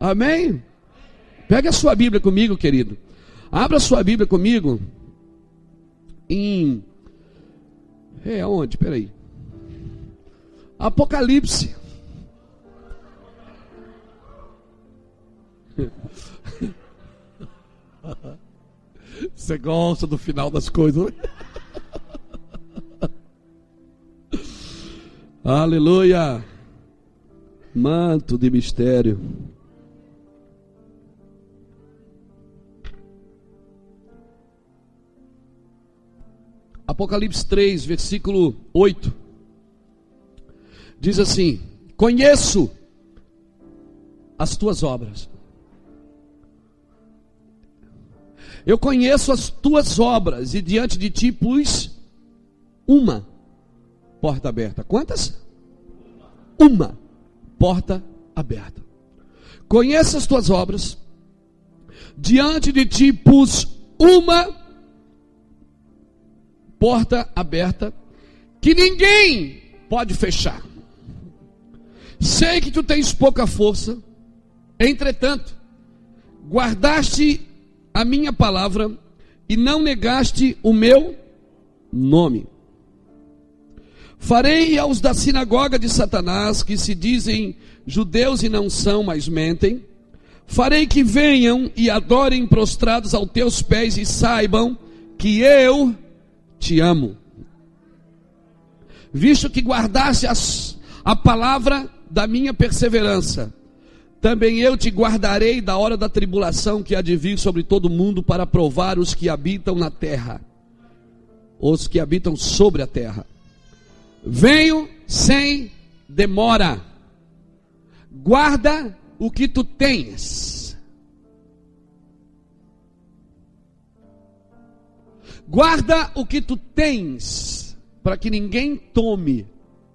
Amém? Pega a sua Bíblia comigo, querido. Abra a sua Bíblia comigo em... onde? Peraí. Apocalipse. Você gosta do final das coisas, né? Aleluia. Manto de mistério. Apocalipse 3, versículo 8. Diz assim: conheço as tuas obras. Eu conheço as tuas obras, e diante de ti pus uma porta aberta. Quantas? Uma porta aberta. Conheço as tuas obras, diante de ti pus uma porta aberta, que ninguém pode fechar. Sei que tu tens pouca força, entretanto, guardaste a minha palavra e não negaste o meu nome. Farei aos da sinagoga de Satanás, que se dizem judeus e não são, mas mentem, farei que venham e adorem prostrados aos teus pés e saibam que eu te amo. Visto que guardaste a palavra da minha perseverança, também eu te guardarei da hora da tribulação que há de vir sobre todo mundo, para provar os que habitam na terra, os que habitam sobre a terra. Venho sem demora. Guarda o que tu tens. Guarda o que tu tens, para que ninguém tome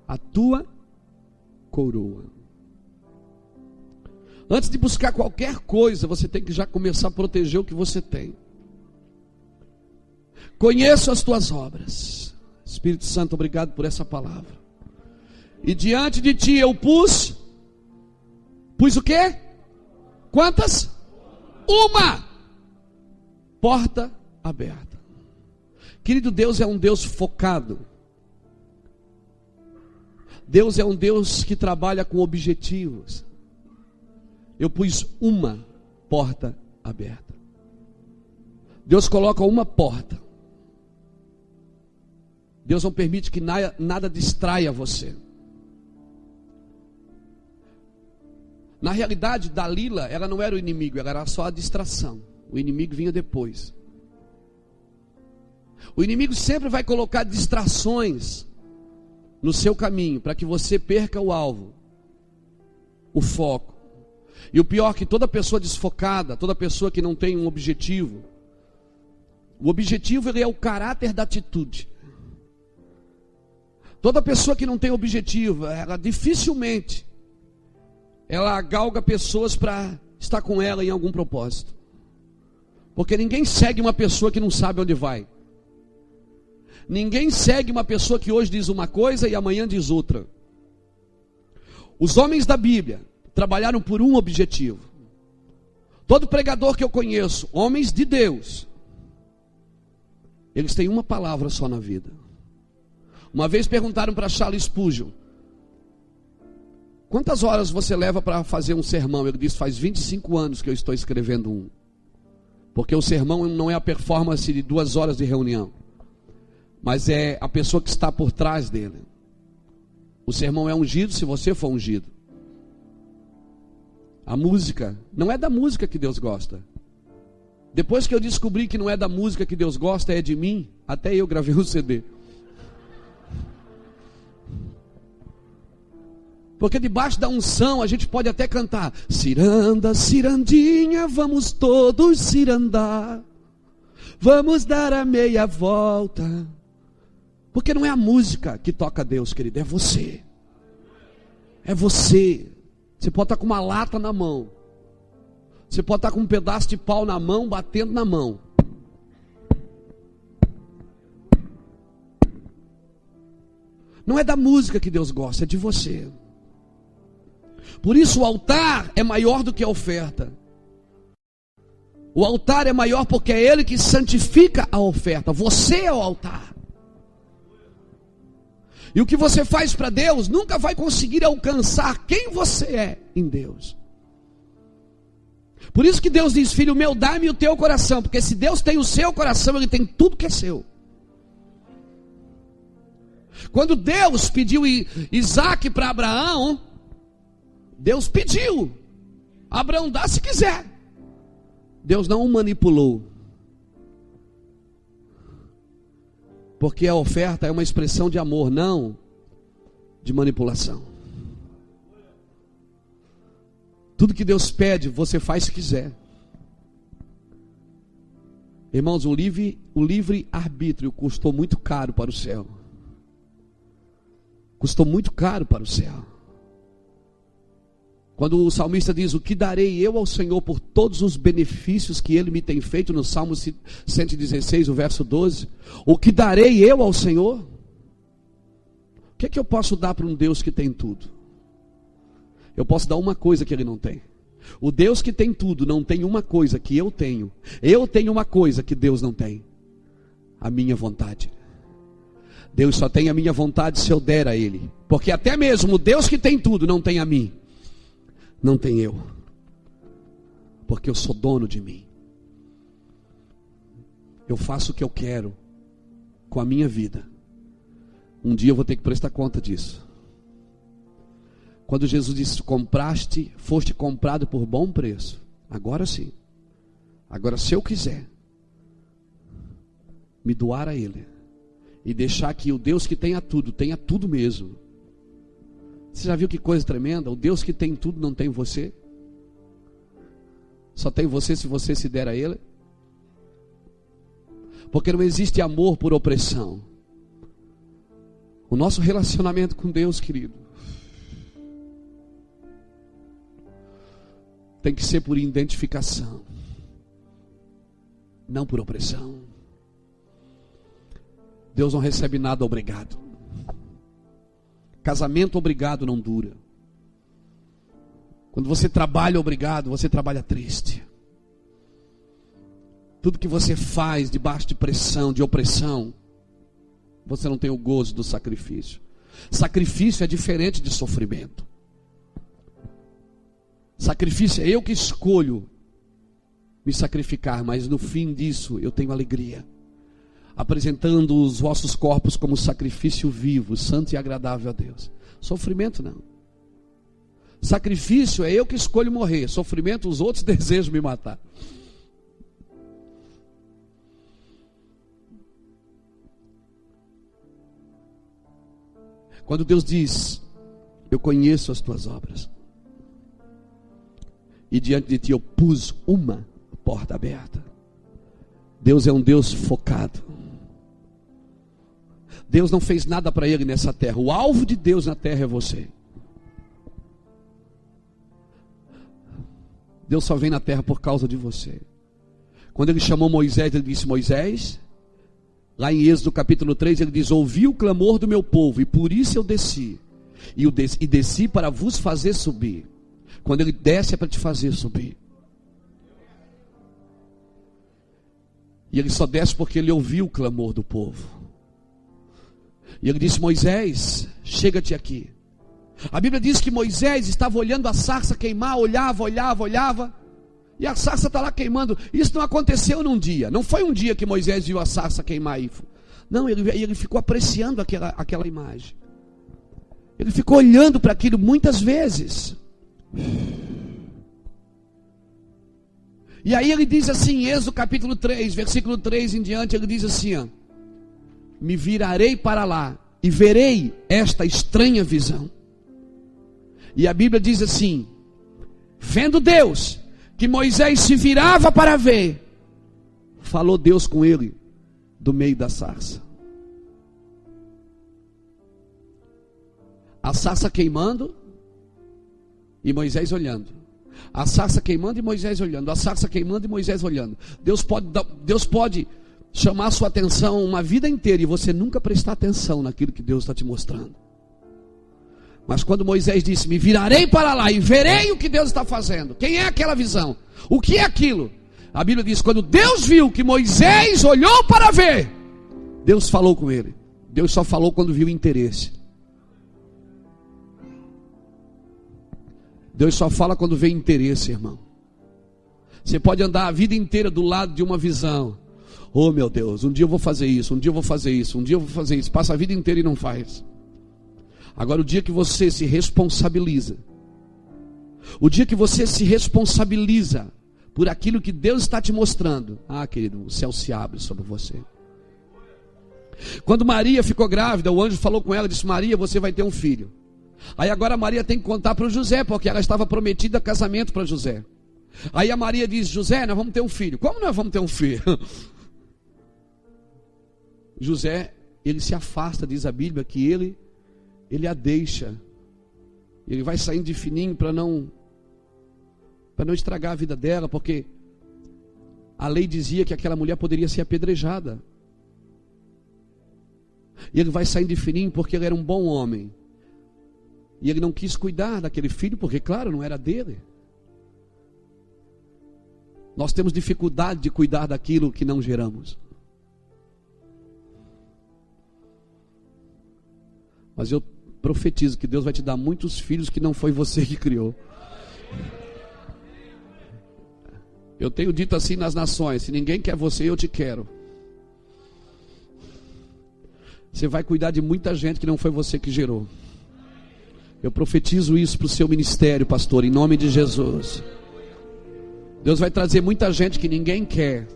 a tua coroa. Antes de buscar qualquer coisa, você tem que já começar a proteger o que você tem. Conheço as tuas obras. Espírito Santo, obrigado por essa palavra. E diante de ti eu pus o quê? Quantas? Uma porta aberta. Querido, Deus é um Deus focado. Deus é um Deus que trabalha com objetivos. Eu pus uma porta aberta. Deus coloca uma porta. Deus não permite que nada distraia você. Na realidade, Dalila, ela não era o inimigo, ela era só a distração. O inimigo vinha depois. O inimigo sempre vai colocar distrações no seu caminho, para que você perca o alvo, o foco. E o pior é que toda pessoa desfocada, toda pessoa que não tem um objetivo, o objetivo ele é o caráter da atitude. Toda pessoa que não tem objetivo, ela dificilmente ela galga pessoas para estar com ela em algum propósito. Porque ninguém segue uma pessoa que não sabe onde vai. Ninguém segue uma pessoa que hoje diz uma coisa e amanhã diz outra. Os homens da Bíblia trabalharam por um objetivo. Todo pregador que eu conheço, homens de Deus, eles têm uma palavra só na vida. Uma vez perguntaram para Charles Spurgeon: quantas horas você leva para fazer um sermão? Ele disse: faz 25 anos que eu estou escrevendo um. Porque o sermão não é a performance de 2 horas de reunião, mas é a pessoa que está por trás dele. O sermão é ungido se você for ungido. A música, não é da música que Deus gosta. Depois que eu descobri que não é da música que Deus gosta, é de mim, até eu gravei um CD. Porque debaixo da unção a gente pode até cantar: ciranda, cirandinha, vamos todos cirandar, vamos dar a meia volta. Porque não é a música que toca Deus, querido, é você. É você. Você pode estar com uma lata na mão, você pode estar com um pedaço de pau na mão, batendo na mão. Não é da música que Deus gosta, é de você. Por isso o altar é maior do que a oferta. O altar é maior porque é ele que santifica a oferta. Você é o altar. E o que você faz para Deus nunca vai conseguir alcançar quem você é em Deus. Por isso que Deus diz: filho meu, dá-me o teu coração. Porque se Deus tem o seu coração, Ele tem tudo que é seu. Quando Deus pediu Isaac para Abraão, Deus pediu: Abraão, dá se quiser. Deus não o manipulou. Porque a oferta é uma expressão de amor, não de manipulação. Tudo que Deus pede, você faz se quiser. Irmãos, o livre arbítrio custou muito caro para o céu. Custou muito caro para o céu. Quando o salmista diz: o que darei eu ao Senhor por todos os benefícios que Ele me tem feito, no Salmo 116, o verso 12. O que darei eu ao Senhor? O que é que eu posso dar para um Deus que tem tudo? Eu posso dar uma coisa que Ele não tem. O Deus que tem tudo não tem uma coisa que eu tenho. Eu tenho uma coisa que Deus não tem: a minha vontade. Deus só tem a minha vontade se eu der a Ele. Porque até mesmo o Deus que tem tudo não tem a mim. Não tem eu. Porque eu sou dono de mim. Eu faço o que eu quero com a minha vida. Um dia eu vou ter que prestar conta disso. Quando Jesus disse: foste comprado por bom preço. Agora sim. Agora, se eu quiser me doar a Ele e deixar que o Deus que tenha tudo mesmo. Você já viu que coisa tremenda? O Deus que tem tudo não tem você. Só tem você se você se der a Ele. Porque não existe amor por opressão. O nosso relacionamento com Deus, querido, tem que ser por identificação, não por opressão. Deus não recebe nada obrigado. Casamento obrigado não dura. Quando você trabalha obrigado, você trabalha triste. Tudo que você faz debaixo de pressão, de opressão, você não tem o gozo do sacrifício. Sacrifício é diferente de sofrimento. Sacrifício é eu que escolho me sacrificar, mas no fim disso eu tenho alegria. Apresentando os vossos corpos como sacrifício vivo, santo e agradável a Deus. Sofrimento não. Sacrifício é eu que escolho morrer. Sofrimento, os outros desejam me matar. Quando Deus diz: eu conheço as tuas obras, e diante de ti eu pus uma porta aberta. Deus é um Deus focado. Deus não fez nada para Ele nessa terra. O alvo de Deus na terra é você. Deus só vem na terra por causa de você. Quando Ele chamou Moisés, Ele disse: Moisés, lá em Êxodo capítulo 3, Ele diz: ouvi o clamor do meu povo, e por isso eu desci. E desci para vos fazer subir. Quando Ele desce é para te fazer subir. E Ele só desce porque Ele ouviu o clamor do povo. E Ele disse: Moisés, chega-te aqui. A Bíblia diz que Moisés estava olhando a sarça queimar, olhava. E a sarça está lá queimando. Isso não aconteceu num dia. Não foi um dia que Moisés viu a sarça queimar. Não, ele ficou apreciando aquela imagem. Ele ficou olhando para aquilo muitas vezes. E aí ele diz assim, em Êxodo capítulo 3, versículo 3 em diante, ele diz assim: ó, me virarei para lá e verei esta estranha visão. E a Bíblia diz assim: vendo Deus que Moisés se virava para ver, falou Deus com ele do meio da sarça. A sarça queimando e Moisés olhando. A sarça queimando e Moisés olhando. A sarça queimando e Moisés olhando. Deus pode chamar a sua atenção uma vida inteira e você nunca prestar atenção naquilo que Deus está te mostrando. Mas quando Moisés disse, me virarei para lá e verei o que Deus está fazendo. Quem é aquela visão? O que é aquilo? A Bíblia diz, quando Deus viu que Moisés olhou para ver, Deus falou com ele. Deus só falou quando viu interesse. Deus só fala quando vê interesse, irmão. Você pode andar a vida inteira do lado de uma visão. Oh meu Deus, um dia eu vou fazer isso, um dia eu vou fazer isso, um dia eu vou fazer isso. Passa a vida inteira e não faz. Agora o dia que você se responsabiliza, o dia que você se responsabiliza por aquilo que Deus está te mostrando, querido, o céu se abre sobre você. Quando Maria ficou grávida, o anjo falou com ela, disse, Maria, você vai ter um filho. Aí agora Maria tem que contar para o José, porque ela estava prometida a casamento para José. Aí a Maria diz, José, nós vamos ter um filho. Como nós vamos ter um filho? José, ele se afasta, diz a Bíblia, que ele a deixa. Ele vai saindo de fininho para não estragar a vida dela, porque a lei dizia que aquela mulher poderia ser apedrejada. E ele vai saindo de fininho porque ele era um bom homem. E ele não quis cuidar daquele filho, porque claro, não era dele. Nós temos dificuldade de cuidar daquilo que não geramos. Mas eu profetizo que Deus vai te dar muitos filhos que não foi você que criou. Eu tenho dito assim nas nações, se ninguém quer você, eu te quero. Você vai cuidar de muita gente que não foi você que gerou. Eu profetizo isso para o seu ministério, pastor, em nome de Jesus. Deus vai trazer muita gente que ninguém quer.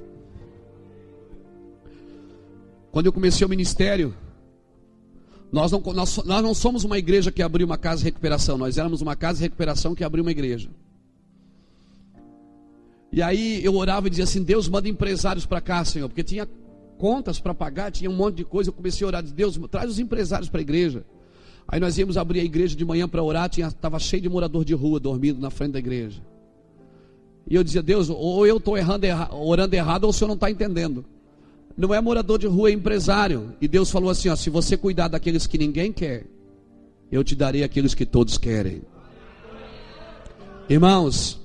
Quando eu comecei o ministério, nós não somos uma igreja que abriu uma casa de recuperação. Nós éramos uma casa de recuperação que abriu uma igreja. E aí eu orava e dizia assim, Deus, manda empresários para cá, Senhor, porque tinha contas para pagar, tinha um monte de coisa. Eu comecei a orar, Deus, traz os empresários para a igreja. Aí nós íamos abrir a igreja de manhã para orar, estava cheio de morador de rua dormindo na frente da igreja. E eu dizia, Deus, ou eu estou orando errado, ou o Senhor não está entendendo. Não é morador de rua, é empresário. E Deus falou assim, se você cuidar daqueles que ninguém quer, eu te darei aqueles que todos querem. Irmãos,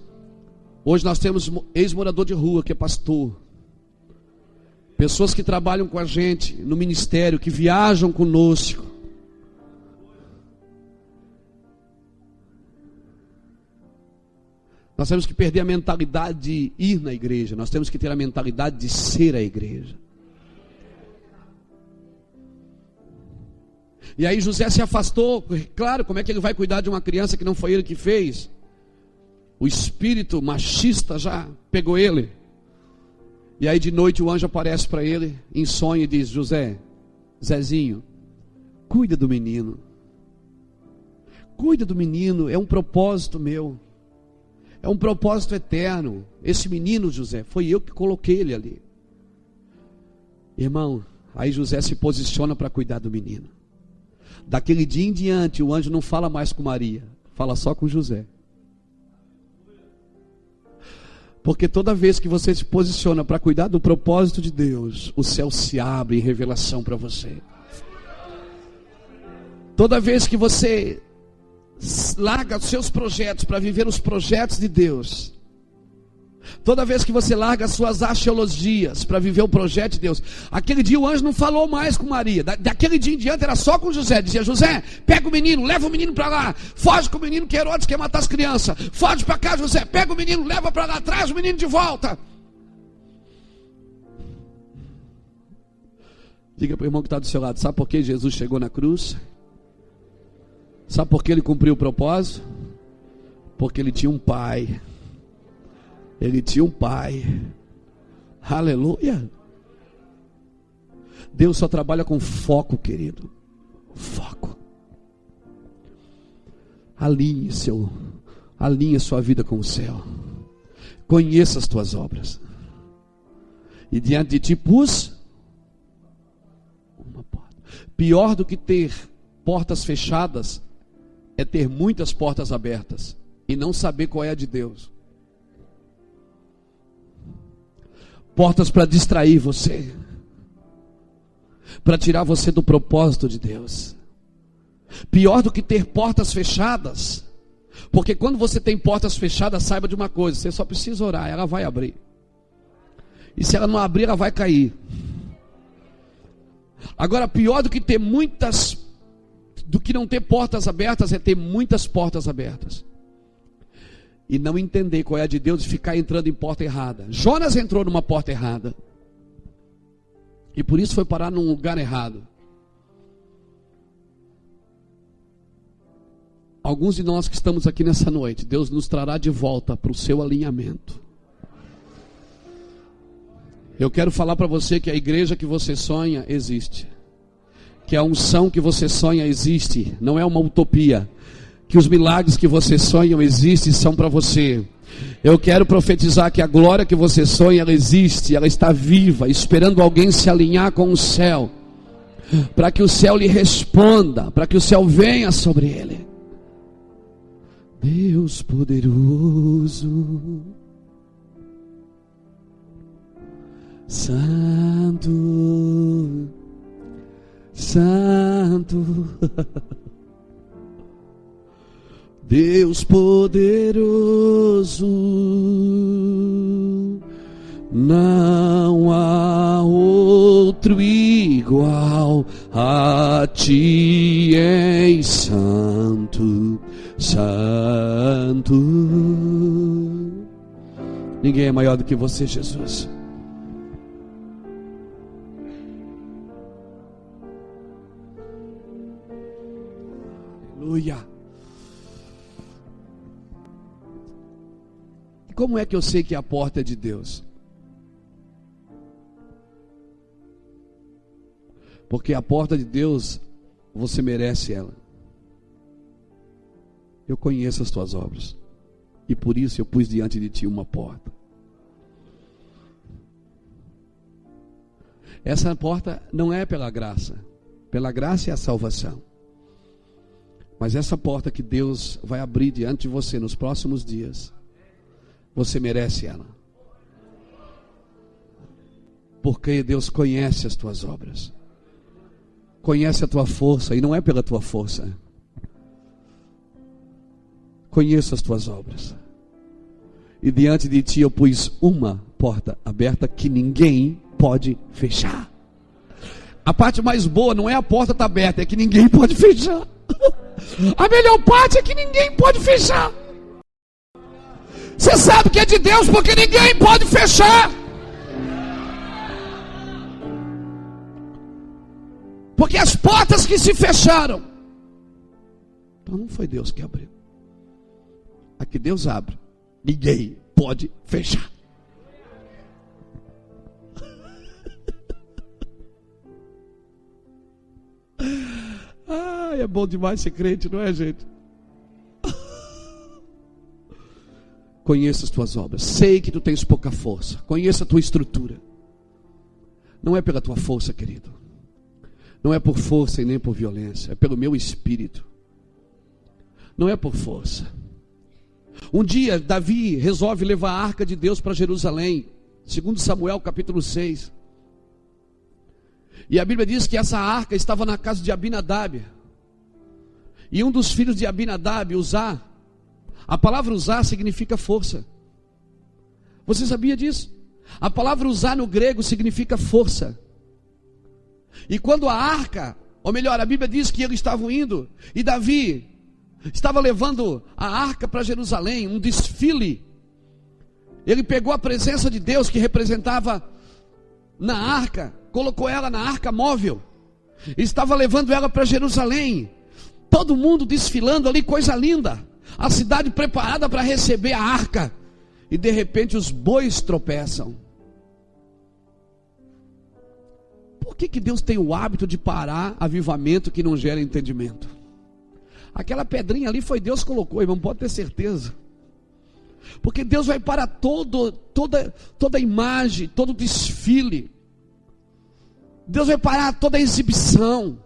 hoje nós temos ex-morador de rua, que é pastor. Pessoas que trabalham com a gente no ministério, que viajam conosco. Nós temos que perder a mentalidade de ir na igreja. Nós temos que ter a mentalidade de ser a igreja. E aí José se afastou. Claro, como é que ele vai cuidar de uma criança que não foi ele que fez? O espírito machista já pegou ele. E aí de noite o anjo aparece para ele em sonho e diz, José, Zezinho, cuida do menino. Cuida do menino, é um propósito meu. É um propósito eterno. Esse menino, José, foi eu que coloquei ele ali. Irmão, aí José se posiciona para cuidar do menino. Daquele dia em diante, o anjo não fala mais com Maria, fala só com José. Porque toda vez que você se posiciona para cuidar do propósito de Deus, o céu se abre em revelação para você. Toda vez que você larga os seus projetos para viver os projetos de Deus, toda vez que você larga as suas axiologias para viver o projeto de Deus, aquele dia o anjo não falou mais com Maria, daquele dia em diante era só com José. Dizia, José, pega o menino, leva o menino para lá, foge com o menino que Herodes quer matar as crianças, foge para cá, José, pega o menino, leva para lá, traz o menino de volta. Diga para o irmão que está do seu lado, sabe por que Jesus chegou na cruz? Sabe por que ele cumpriu o propósito? Porque ele tinha um pai. Ele tinha um pai. Aleluia. Deus só trabalha com foco, querido. Foco. Alinhe sua vida com o céu. Conheça as tuas obras. E diante de ti pus uma porta. Pior do que ter portas fechadas é ter muitas portas abertas e não saber qual é a de Deus. Portas para distrair você, para tirar você do propósito de Deus. Pior do que ter portas fechadas, porque quando você tem portas fechadas, saiba de uma coisa: você só precisa orar, ela vai abrir. E se ela não abrir, ela vai cair. Agora, pior do que ter do que não ter portas abertas, é ter muitas portas abertas e não entender qual é a de Deus, e ficar entrando em porta errada. Jonas entrou numa porta errada e por isso foi parar num lugar errado. Alguns de nós que estamos aqui nessa noite, Deus nos trará de volta para o seu alinhamento. Eu quero falar para você que a igreja que você sonha existe, que a unção que você sonha existe, não é uma utopia, que os milagres que você sonha existem, são para você. Eu quero profetizar que a glória que você sonha, ela existe, ela está viva, esperando alguém se alinhar com o céu, para que o céu lhe responda, para que o céu venha sobre ele. Deus poderoso, Santo, Santo, Deus poderoso, não há outro igual a ti, és santo, santo. Ninguém é maior do que você, Jesus. Aleluia. E como é que eu sei que a porta é de Deus? Porque a porta de Deus, você merece ela. Eu conheço as tuas obras, e por isso eu pus diante de ti uma porta. Essa porta não é pela graça é a salvação. Mas essa porta que Deus vai abrir diante de você nos próximos dias, você merece ela. Porque Deus conhece as tuas obras, conhece a tua força, e não é pela tua força. Conheço as tuas obras, e diante de ti eu pus uma porta aberta que ninguém pode fechar. A parte mais boa não é a porta estar aberta, é que ninguém pode fechar. A melhor parte é que ninguém pode fechar. Você sabe que é de Deus porque ninguém pode fechar. Porque as portas que se fecharam, então não foi Deus que abriu. A que Deus abre, ninguém pode fechar. É bom demais ser crente, não é, gente? Conheça as tuas obras. Sei que tu tens pouca força. Conheça a tua estrutura. Não é pela tua força, querido. Não é por força e nem por violência. É pelo meu espírito. Não é por força. Um dia Davi resolve levar a arca de Deus para Jerusalém. 2 Samuel capítulo 6. E a Bíblia diz que essa arca estava na casa de Abinadab. E um dos filhos de Abinadab, Uzá, a palavra Uzá significa força. Você sabia disso? A palavra Uzá no grego significa força. E quando a arca, ou melhor, a Bíblia diz que eles estavam indo, e Davi estava levando a arca para Jerusalém, um desfile. Ele pegou a presença de Deus que representava na arca, colocou ela na arca móvel, e estava levando ela para Jerusalém. Todo mundo desfilando ali, coisa linda. A cidade preparada para receber a arca. E de repente os bois tropeçam. Por que Deus tem o hábito de parar avivamento que não gera entendimento? Aquela pedrinha ali foi Deus que colocou, irmão, pode ter certeza. Porque Deus vai parar toda a imagem, todo o desfile. Deus vai parar toda a exibição.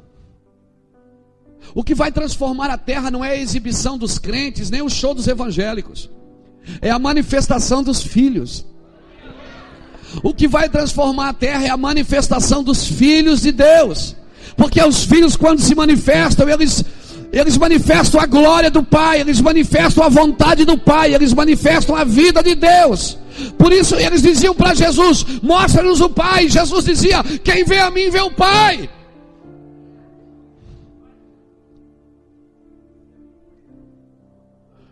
O que vai transformar a terra não é a exibição dos crentes, nem o show dos evangélicos. É a manifestação dos filhos. O que vai transformar a terra é a manifestação dos filhos de Deus. Porque os filhos, quando se manifestam, eles Eles manifestam a glória do Pai, eles manifestam a vontade do Pai, eles manifestam a vida de Deus. Por isso eles diziam para Jesus: mostra-nos o Pai. Jesus dizia: quem vê a mim vê o Pai.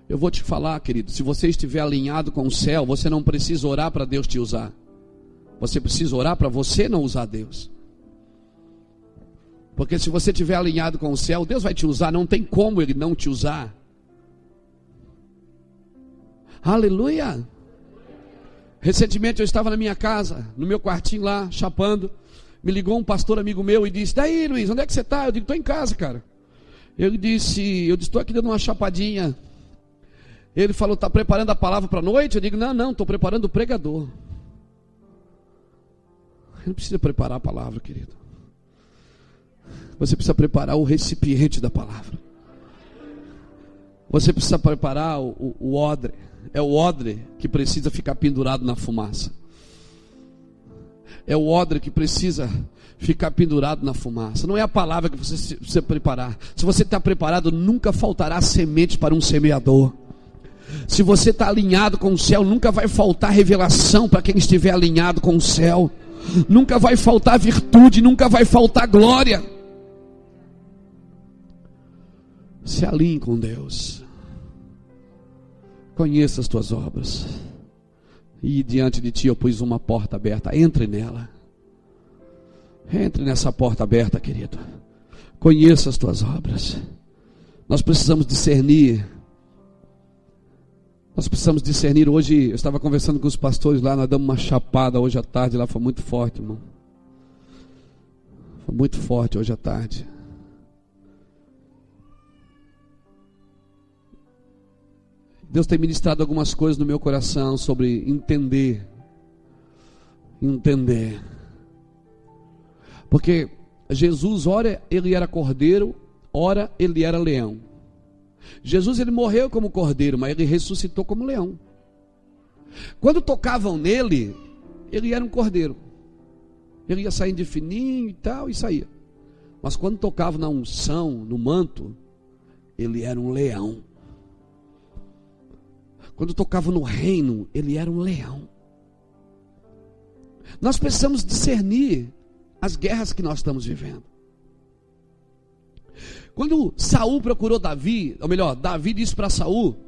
Eu vou te falar, querido, se você estiver alinhado com o céu, você não precisa orar para Deus te usar. Você precisa orar para você não usar Deus. Porque se você estiver alinhado com o céu, Deus vai te usar, não tem como Ele não te usar. Aleluia! Recentemente eu estava na minha casa, no meu quartinho lá, chapando. Me ligou um pastor amigo meu e disse: daí, Luiz, onde é que você está? Eu digo: estou em casa, cara. Eu disse: estou aqui dando uma chapadinha. Ele falou: está preparando a palavra para a noite? Eu digo: não, estou preparando o pregador. Não precisa preparar a palavra, querido. Você precisa preparar o recipiente da palavra. Você precisa preparar o odre. É o odre que precisa ficar pendurado na fumaça. É o odre que precisa ficar pendurado na fumaça. Não é a palavra que você precisa preparar. Se você está preparado, nunca faltará semente para um semeador. Se você está alinhado com o céu, nunca vai faltar revelação para quem estiver alinhado com o céu. Nunca vai faltar virtude, nunca vai faltar glória. Se alinhe com Deus. Conheça as tuas obras. E diante de ti eu pus uma porta aberta. Entre nela. Entre nessa porta aberta, querido. Conheça as tuas obras. Nós precisamos discernir. Nós precisamos discernir. Hoje eu estava conversando com os pastores lá. Nós damos uma chapada hoje à tarde lá. Foi muito forte, irmão. Foi muito forte hoje à tarde. Deus tem ministrado algumas coisas no meu coração sobre entender. Entender. Porque Jesus, ora ele era cordeiro, ora ele era leão. Jesus ele morreu como cordeiro, mas ele ressuscitou como leão. Quando tocavam nele, ele era um cordeiro. Ele ia saindo de fininho e tal, e saía. Mas quando tocavam na unção, no manto, ele era um leão. Quando tocava no reino, ele era um leão. Nós precisamos discernir as guerras que nós estamos vivendo. Quando Saul procurou Davi, ou melhor, Davi disse para Saul: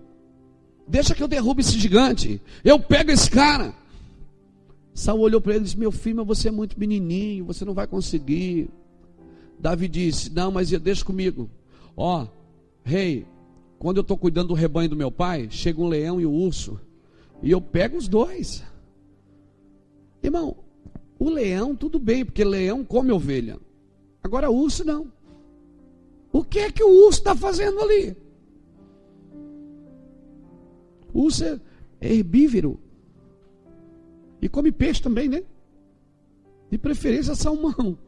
deixa que eu derrube esse gigante, eu pego esse cara. Saul olhou para ele e disse: meu filho, mas você é muito menininho, você não vai conseguir. Davi disse: não, mas deixa comigo. Ó, rei, quando eu estou cuidando do rebanho do meu pai, chega um leão e um urso, e eu pego os dois. Irmão, o leão tudo bem, porque leão come ovelha. Agora o urso não. O que é que o urso está fazendo ali? O urso é herbívoro. E come peixe também, né? De preferência salmão.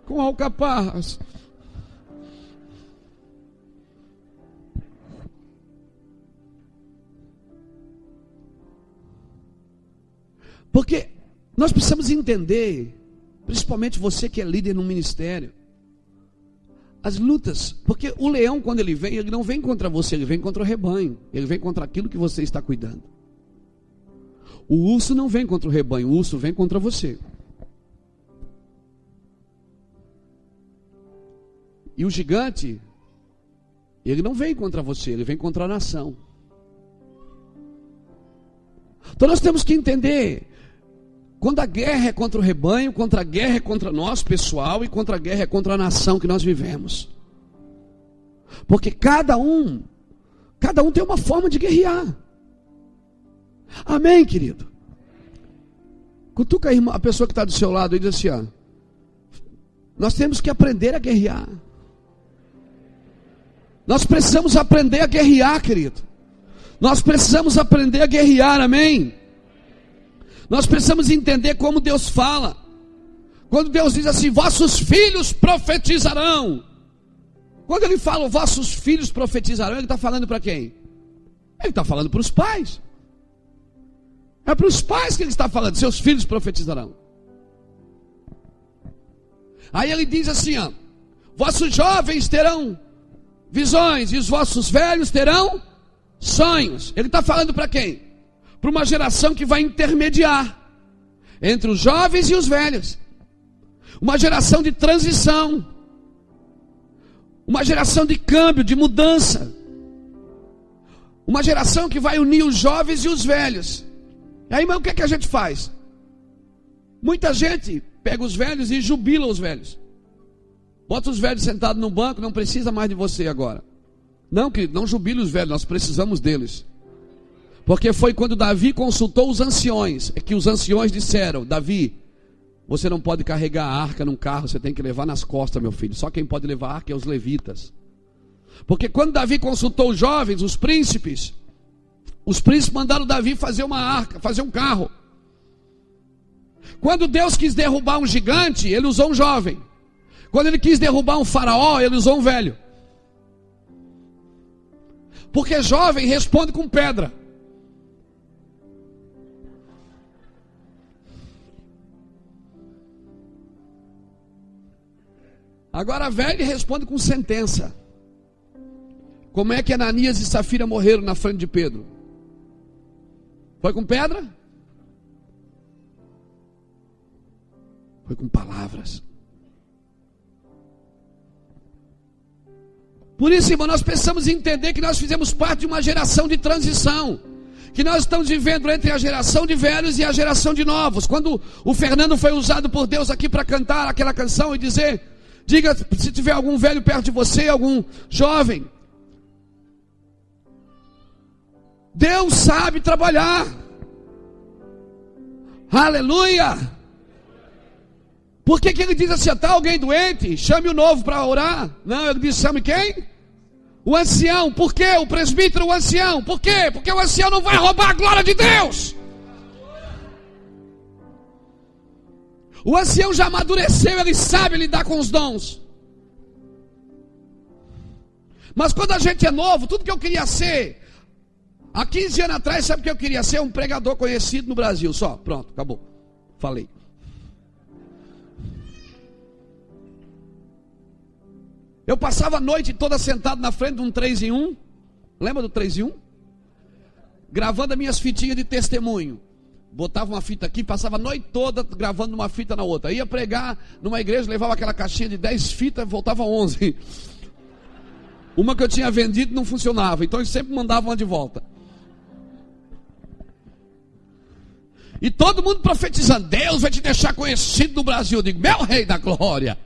Com alcaparras. Porque nós precisamos entender, principalmente você que é líder no ministério, as lutas. Porque o leão, quando ele vem, ele não vem contra você, ele vem contra o rebanho. Ele vem contra aquilo que você está cuidando. O urso não vem contra o rebanho, o urso vem contra você. E o gigante, ele não vem contra você, ele vem contra a nação. Então nós temos que entender, quando a guerra é contra o rebanho, contra a guerra é contra nós, pessoal, e contra a guerra é contra a nação que nós vivemos. Porque cada um tem uma forma de guerrear. Amém, querido? Cutuca a pessoa que está do seu lado e diz assim: ó, nós temos que aprender a guerrear. Nós precisamos aprender a guerrear, querido. Nós precisamos aprender a guerrear, amém? Nós precisamos entender como Deus fala. Quando Deus diz assim: vossos filhos profetizarão. Quando Ele fala vossos filhos profetizarão, Ele está falando para quem? Ele está falando para os pais. É para os pais que Ele está falando: seus filhos profetizarão. Aí Ele diz assim: ó, vossos jovens terão visões, e os vossos velhos terão sonhos. Ele está falando para quem? Para uma geração que vai intermediar entre os jovens e os velhos. Uma geração de transição. Uma geração de câmbio, de mudança. Uma geração que vai unir os jovens e os velhos. E aí, mas o que é que a gente faz? Muita gente pega os velhos e jubila os velhos. Bota os velhos sentados no banco, não precisa mais de você agora. Não, querido, não jubile os velhos, nós precisamos deles. Porque foi quando Davi consultou os anciões, é que os anciões disseram: Davi, você não pode carregar a arca num carro, você tem que levar nas costas, meu filho. Só quem pode levar a arca é os levitas. Porque quando Davi consultou os jovens, os príncipes mandaram Davi fazer uma arca, fazer um carro. Quando Deus quis derrubar um gigante, ele usou um jovem. Quando ele quis derrubar um faraó, ele usou um velho. Porque jovem responde com pedra. Agora velho responde com sentença. Como é que Ananias e Safira morreram na frente de Pedro? Foi com pedra? Foi com palavras. Por isso, irmão, nós precisamos entender que nós fizemos parte de uma geração de transição. Que nós estamos vivendo entre a geração de velhos e a geração de novos. Quando o Fernando foi usado por Deus aqui para cantar aquela canção e dizer: diga se tiver algum velho perto de você, algum jovem. Deus sabe trabalhar. Aleluia. Por que ele diz assim: está alguém doente? Chame o novo para orar. Não, ele diz: chame quem? O ancião. Por quê? O presbítero, o ancião. Por quê? Porque o ancião não vai roubar a glória de Deus. O ancião já amadureceu, ele sabe lidar com os dons. Mas quando a gente é novo, tudo que eu queria ser, há 15 anos atrás, sabe o que eu queria ser? Um pregador conhecido no Brasil, só, pronto, acabou, falei. Eu passava a noite toda sentado na frente de um 3 em 1, lembra do 3 em 1? Gravando as minhas fitinhas de testemunho. Botava uma fita aqui, passava a noite toda gravando uma fita na outra. Ia pregar numa igreja, levava aquela caixinha de 10 fitas, voltava 11. Uma que eu tinha vendido não funcionava, então eu sempre mandava uma de volta. E todo mundo profetizando: Deus vai te deixar conhecido no Brasil. Eu digo: meu rei da glória,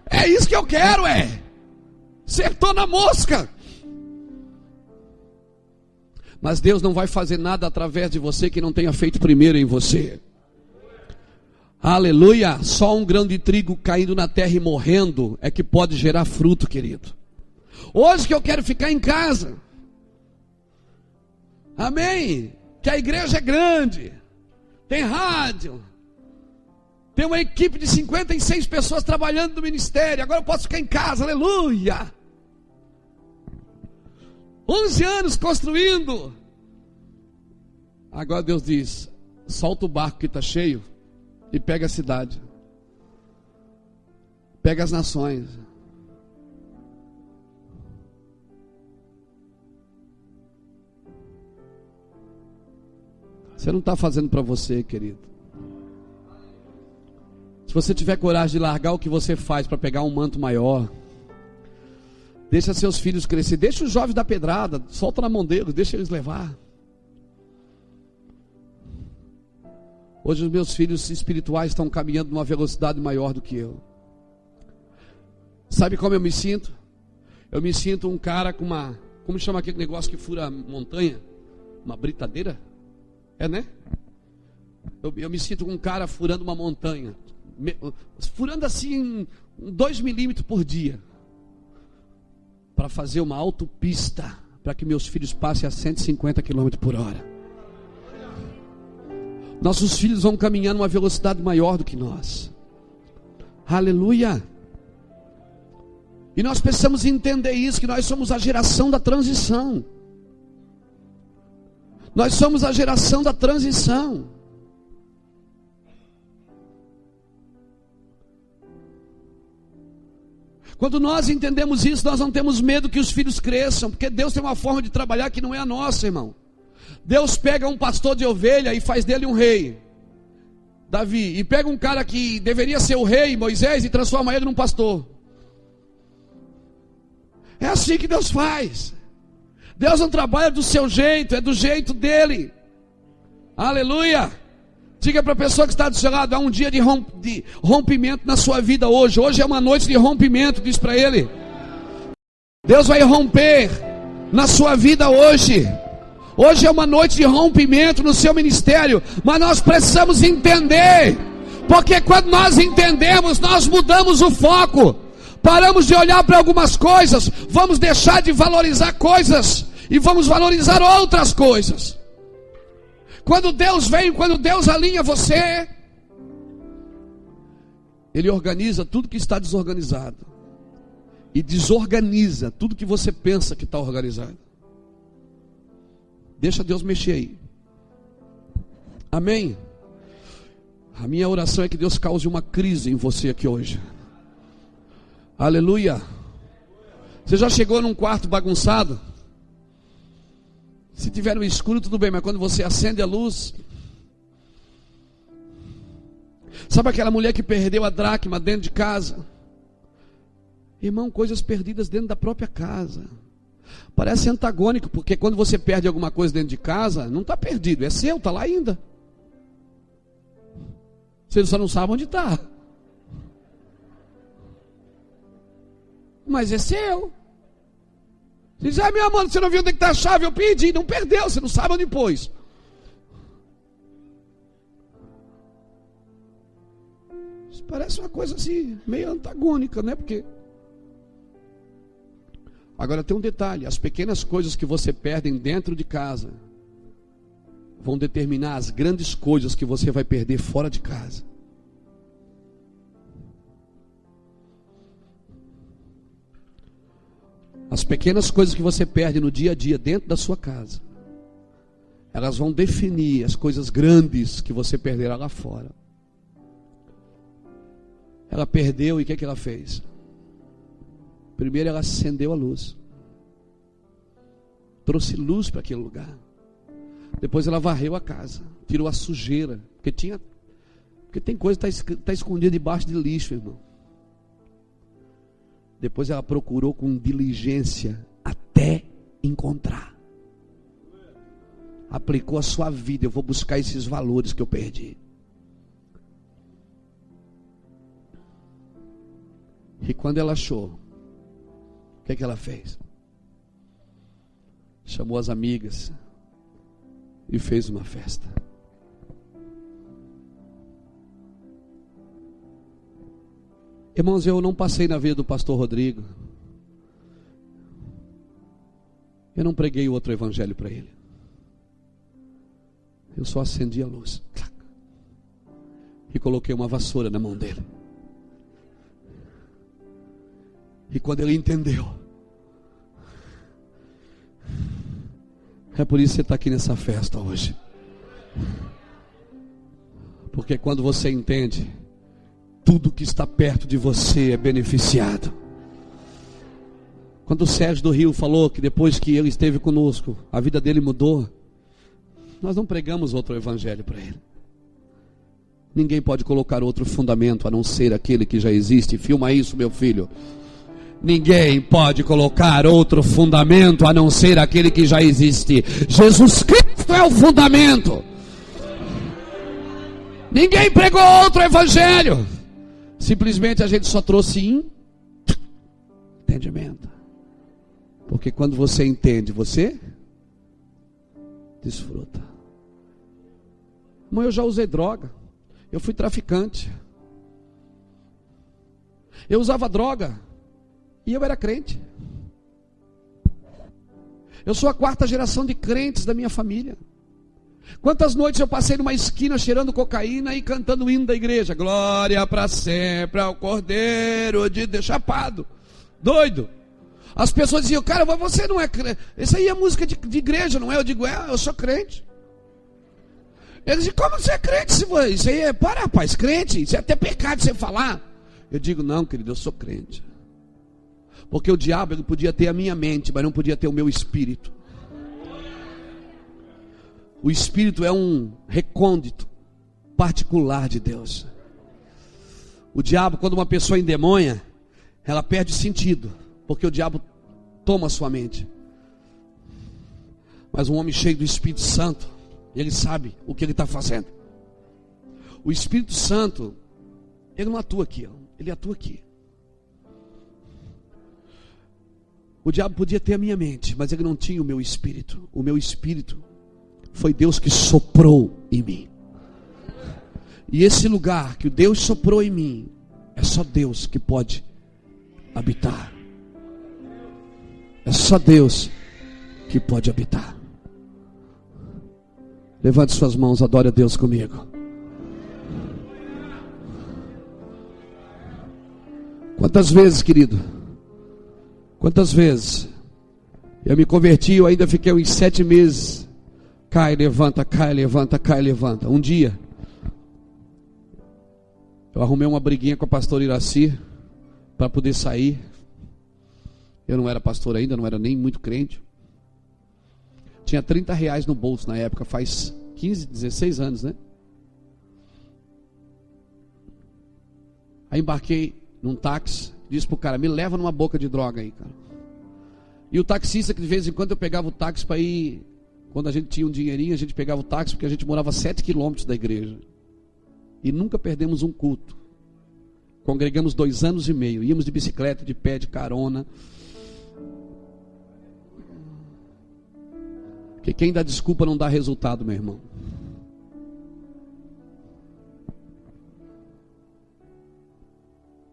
é isso que eu quero, acertou na mosca. Mas Deus não vai fazer nada através de você que não tenha feito primeiro em você. Aleluia. Só um grão de trigo caindo na terra e morrendo é que pode gerar fruto, querido. Hoje que eu quero ficar em casa, amém, que a igreja é grande, tem rádio, tem uma equipe de 56 pessoas trabalhando no ministério. Agora eu posso ficar em casa, aleluia. 11 anos construindo. Agora Deus diz: solta o barco que está cheio e pega a cidade, pega as nações. Você não está fazendo para você, querido. Se você tiver coragem de largar o que você faz para pegar um manto maior, deixa seus filhos crescer, deixa os jovens da pedrada, solta na mão deles, deixa eles levar. Hoje os meus filhos espirituais estão caminhando numa velocidade maior do que eu. Sabe como eu me sinto? Eu me sinto um cara com uma, como chama aquele negócio que fura a montanha? Uma britadeira? É, né? Eu me sinto um cara furando uma montanha, furando assim 2 milímetros por dia, para fazer uma autopista, para que meus filhos passem a 150 km por hora. Nossos filhos vão caminhar numa velocidade maior do que nós. Aleluia. E nós precisamos entender isso, que nós somos a geração da transição. Nós somos a geração da transição. Quando nós entendemos isso, nós não temos medo que os filhos cresçam, porque Deus tem uma forma de trabalhar que não é a nossa, irmão. Deus pega um pastor de ovelha e faz dele um rei, Davi, e pega um cara que deveria ser o rei, Moisés, e transforma ele num pastor. É assim que Deus faz. Deus não trabalha do seu jeito, é do jeito dele. Aleluia. Diga para a pessoa que está do seu lado: há um dia de rompimento na sua vida hoje. Hoje é uma noite de rompimento, diz para ele. Deus vai romper na sua vida hoje. Hoje é uma noite de rompimento no seu ministério. Mas nós precisamos entender, porque quando nós entendemos, nós mudamos o foco. Paramos de olhar para algumas coisas, vamos deixar de valorizar coisas e vamos valorizar outras coisas. Quando Deus vem, quando Deus alinha você, Ele organiza tudo que está desorganizado e desorganiza tudo que você pensa que está organizado. Deixa Deus mexer aí. Amém? A minha oração é que Deus cause uma crise em você aqui hoje. Aleluia. Você já chegou num quarto bagunçado? Se tiver no escuro tudo bem, mas quando você acende a luz, sabe aquela mulher que perdeu a dracma dentro de casa? Irmão, coisas perdidas dentro da própria casa. Parece antagônico, porque quando você perde alguma coisa dentro de casa, não está perdido, é seu, está lá ainda. Você só não sabe onde está. Mas é seu. Você diz: meu amor, você não viu onde está a chave? Eu perdi. Não perdeu, você não sabe onde pôs. Isso parece uma coisa assim, meio antagônica, né? Porque agora tem um detalhe: as pequenas coisas que você perde dentro de casa vão determinar as grandes coisas que você vai perder fora de casa. As pequenas coisas que você perde no dia a dia dentro da sua casa, elas vão definir as coisas grandes que você perderá lá fora. Ela perdeu e o que ela fez? Primeiro ela acendeu a luz, trouxe luz para aquele lugar. Depois ela varreu a casa, tirou a sujeira, porque tem coisa que está escondida debaixo de lixo, irmão. Depois ela procurou com diligência até encontrar. Aplicou a sua vida: eu vou buscar esses valores que eu perdi. E quando ela achou, o que ela fez? Chamou as amigas e fez uma festa. Irmãos, eu não passei na vida do pastor Rodrigo. Eu não preguei outro evangelho para ele. Eu só acendi a luz e coloquei uma vassoura na mão dele. E quando ele entendeu, é por isso que você está aqui nessa festa hoje. Porque quando você entende, tudo que está perto de você é beneficiado. Quando o Sérgio do Rio falou que depois que ele esteve conosco, a vida dele mudou, nós não pregamos outro evangelho para ele. Ninguém pode colocar outro fundamento a não ser aquele que já existe. Filma isso, meu filho. Ninguém pode colocar outro fundamento a não ser aquele que já existe. Jesus Cristo é o fundamento. Ninguém pregou outro evangelho. Simplesmente a gente só trouxe entendimento. Porque quando você entende, você desfruta. Mas eu já usei droga. Eu fui traficante. Eu usava droga e eu era crente. Eu sou a 4ª geração de crentes da minha família. Quantas noites eu passei numa esquina cheirando cocaína e cantando o hino da igreja: glória para sempre ao Cordeiro de Deus. Chapado, doido. As pessoas diziam: cara, mas você não é crente. Isso aí é música de igreja, não é? Eu digo: eu sou crente. Eles dizem: como você é crente? Isso aí para, rapaz, crente, isso é até pecado você falar. Eu digo: não, querido, eu sou crente. Porque o diabo, ele podia ter a minha mente, mas não podia ter o meu espírito. O espírito é um recôndito particular de Deus. O diabo, quando uma pessoa endemônia, ela perde sentido, porque o diabo toma a sua mente. Mas um homem cheio do Espírito Santo, ele sabe o que ele está fazendo. O Espírito Santo, ele não atua aqui, ele atua aqui. O diabo podia ter a minha mente, mas ele não tinha o meu espírito. O meu espírito foi Deus que soprou em mim. E esse lugar que o Deus soprou em mim, é só Deus que pode habitar. É só Deus que pode habitar. Levante suas mãos, adore a Deus comigo. Quantas vezes, querido? Quantas vezes eu me converti, eu ainda fiquei uns 7 meses. Cai, levanta, cai, levanta, cai, levanta. Um dia eu arrumei uma briguinha com a pastora Iraci para poder sair. Eu não era pastor ainda, não era nem muito crente. Tinha R$30 no bolso na época, faz 15, 16 anos, né? Aí embarquei num táxi, disse pro cara, me leva numa boca de droga aí, cara. E o taxista, que de vez em quando eu pegava o táxi para ir, quando a gente tinha um dinheirinho, a gente pegava o táxi, porque a gente morava 7 quilômetros da igreja. E nunca perdemos um culto. Congregamos 2 anos e meio. Íamos de bicicleta, de pé, de carona. Porque quem dá desculpa não dá resultado, meu irmão.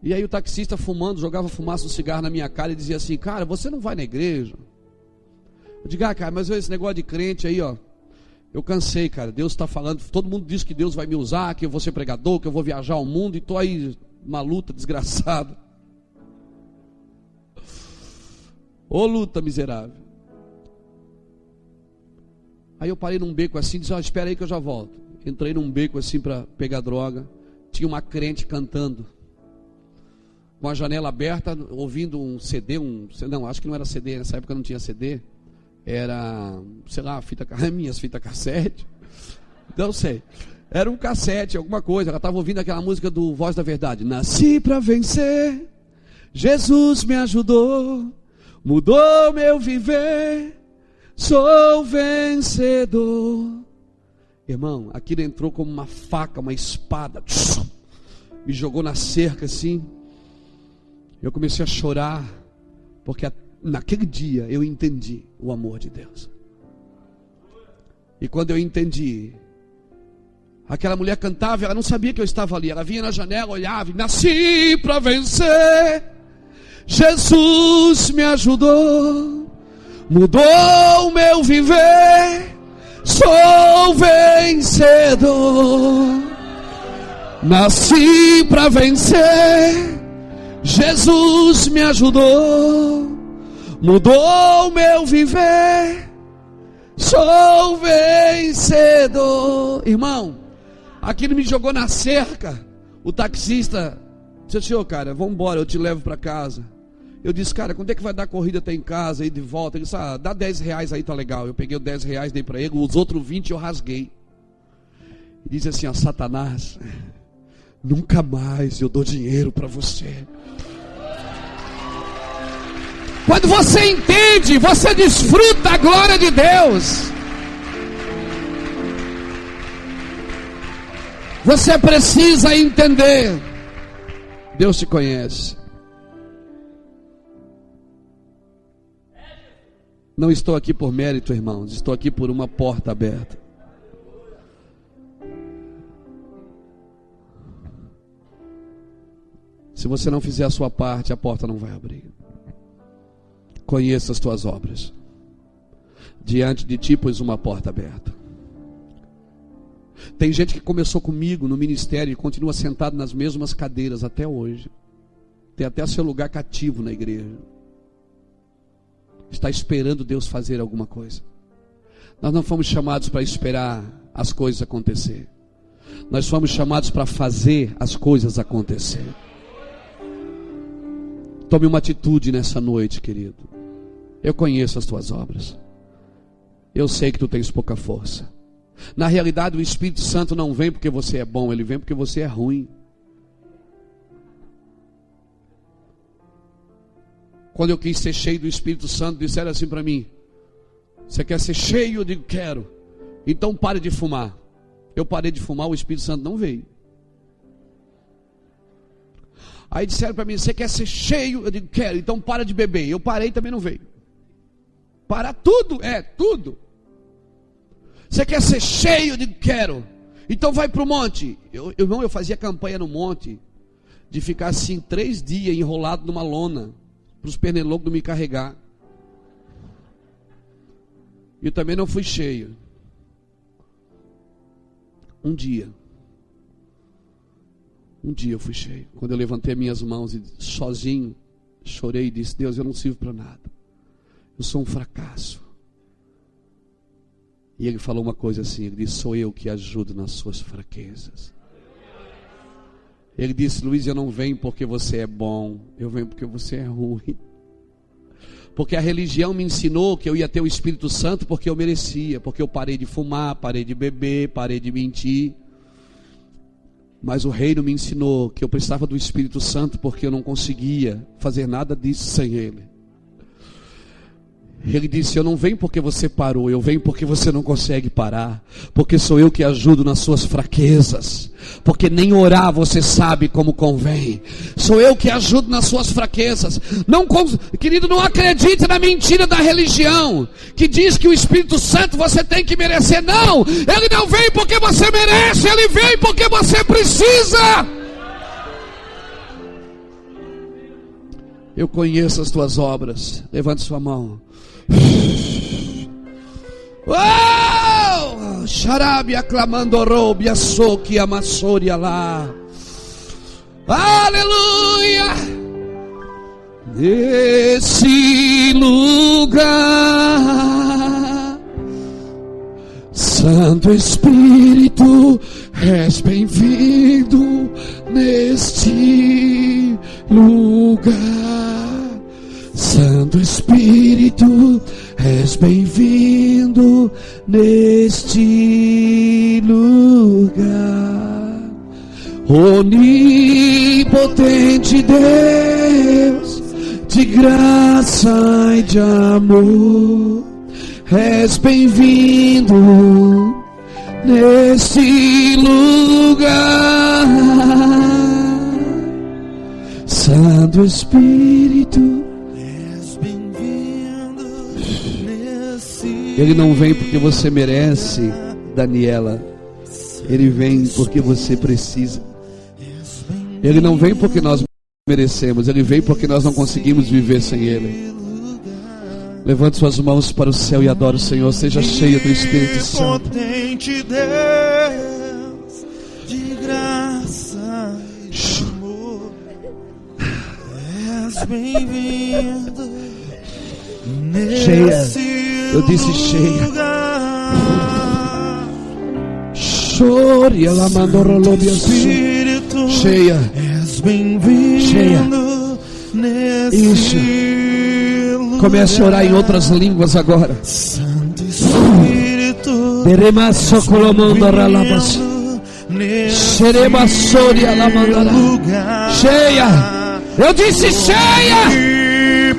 E aí o taxista fumando, jogava fumaça do cigarro na minha cara e dizia assim, cara, você não vai na igreja? Eu digo, cara, mas esse negócio de crente aí, ó, eu cansei, cara, Deus está falando, todo mundo diz que Deus vai me usar, que eu vou ser pregador, que eu vou viajar ao mundo, e estou aí, uma luta desgraçada. Ô luta miserável. Aí eu parei num beco assim, disse, espera aí que eu já volto. Entrei num beco assim para pegar droga, tinha uma crente cantando, com a janela aberta, ouvindo um CD, não, acho que não era CD, nessa época não tinha CD, era, sei lá, minhas fitas cassete, não sei, era um cassete, alguma coisa, ela estava ouvindo aquela música do Voz da Verdade, nasci para vencer, Jesus me ajudou, mudou meu viver, sou vencedor. Irmão, aquilo entrou como uma faca, uma espada, me jogou na cerca assim. Eu comecei a chorar, porque naquele dia eu entendi o amor de Deus. E quando eu entendi, aquela mulher cantava, ela não sabia que eu estava ali. Ela vinha na janela, olhava, nasci para vencer, Jesus me ajudou, mudou o meu viver, sou vencedor. Nasci para vencer, Jesus me ajudou, mudou o meu viver, sou vencedor. Irmão, aquilo me jogou na cerca. O taxista disse, senhor, cara, vamos embora, eu te levo para casa. Eu disse, cara, quando é que vai dar corrida até em casa e de volta? Ele disse, dá R$10 aí, tá legal. Eu peguei os R$10, dei para ele, os outros 20 eu rasguei. E disse assim, Satanás, nunca mais eu dou dinheiro para você. Quando você entende, você desfruta a glória de Deus. Você precisa entender. Deus te conhece. Não estou aqui por mérito, irmãos. Estou aqui por uma porta aberta. Se você não fizer a sua parte, a porta não vai abrir. Conheça as tuas obras. Diante de ti pus uma porta aberta. Tem gente que começou comigo no ministério e continua sentado nas mesmas cadeiras até hoje. Tem até seu lugar cativo na igreja. Está esperando Deus fazer alguma coisa. Nós não fomos chamados para esperar as coisas acontecer. Nós fomos chamados para fazer as coisas acontecer. Tome uma atitude nessa noite, querido. Eu conheço as tuas obras. Eu sei que tu tens pouca força. Na realidade, o Espírito Santo não vem porque você é bom, ele vem porque você é ruim. Quando eu quis ser cheio do Espírito Santo, disseram assim para mim: você quer ser cheio? Eu digo, quero. Então pare de fumar. Eu parei de fumar, o Espírito Santo não veio. Aí disseram para mim: você quer ser cheio? Eu digo, quero. Então para de beber. Eu parei, também não veio. Para tudo, tudo. Você quer ser cheio? Eu digo, quero. Então vai para o monte. Eu fazia campanha no monte de ficar assim 3 dias enrolado numa lona, para os pernilongos não me carregar. E eu também não fui cheio. Um dia eu fui cheio. Quando eu levantei minhas mãos e sozinho chorei e disse: Deus, eu não sirvo para nada. Eu sou um fracasso. E ele falou uma coisa assim, ele disse: sou eu que ajudo nas suas fraquezas. Ele disse: Luiz, eu não venho porque você é bom, eu venho porque você é ruim. Porque a religião me ensinou que eu ia ter o Espírito Santo porque eu merecia, porque eu parei de fumar, parei de beber, parei de mentir. Mas o reino me ensinou que eu precisava do Espírito Santo porque eu não conseguia fazer nada disso sem ele. Ele disse: eu não venho porque você parou, eu venho porque você não consegue parar, porque sou eu que ajudo nas suas fraquezas, porque nem orar você sabe como convém, sou eu que ajudo nas suas fraquezas. Querido, não acredite na mentira da religião, que diz que o Espírito Santo você tem que merecer. Não, ele não vem porque você merece, ele vem porque você precisa. Eu conheço as tuas obras. Levante sua mão. Oh! Xarabia clamando roubia soque amassoria lá. Aleluia! Nesse lugar, Santo Espírito, és bem-vindo neste lugar. Santo Espírito, és bem-vindo neste lugar. Onipotente Deus, de graça e de amor, és bem-vindo neste lugar. Santo Espírito, ele não vem porque você merece, Daniela. Ele vem porque você precisa. Ele não vem porque nós merecemos. Ele vem porque nós não conseguimos viver sem ele. Levante suas mãos para o céu e adore o Senhor. Seja cheio do Espírito Santo. Potente Deus, de graça e de amor, és bem-vindo cheia. Eu disse cheia. Chore, ela mandou rolobia cheia. És bem-vindo. Cheia. Isso. Comece a orar em outras línguas agora. Santo Espírito, Deremasso colomando ralabas. Xeremassoria la mandará. Cheia. Eu disse cheia.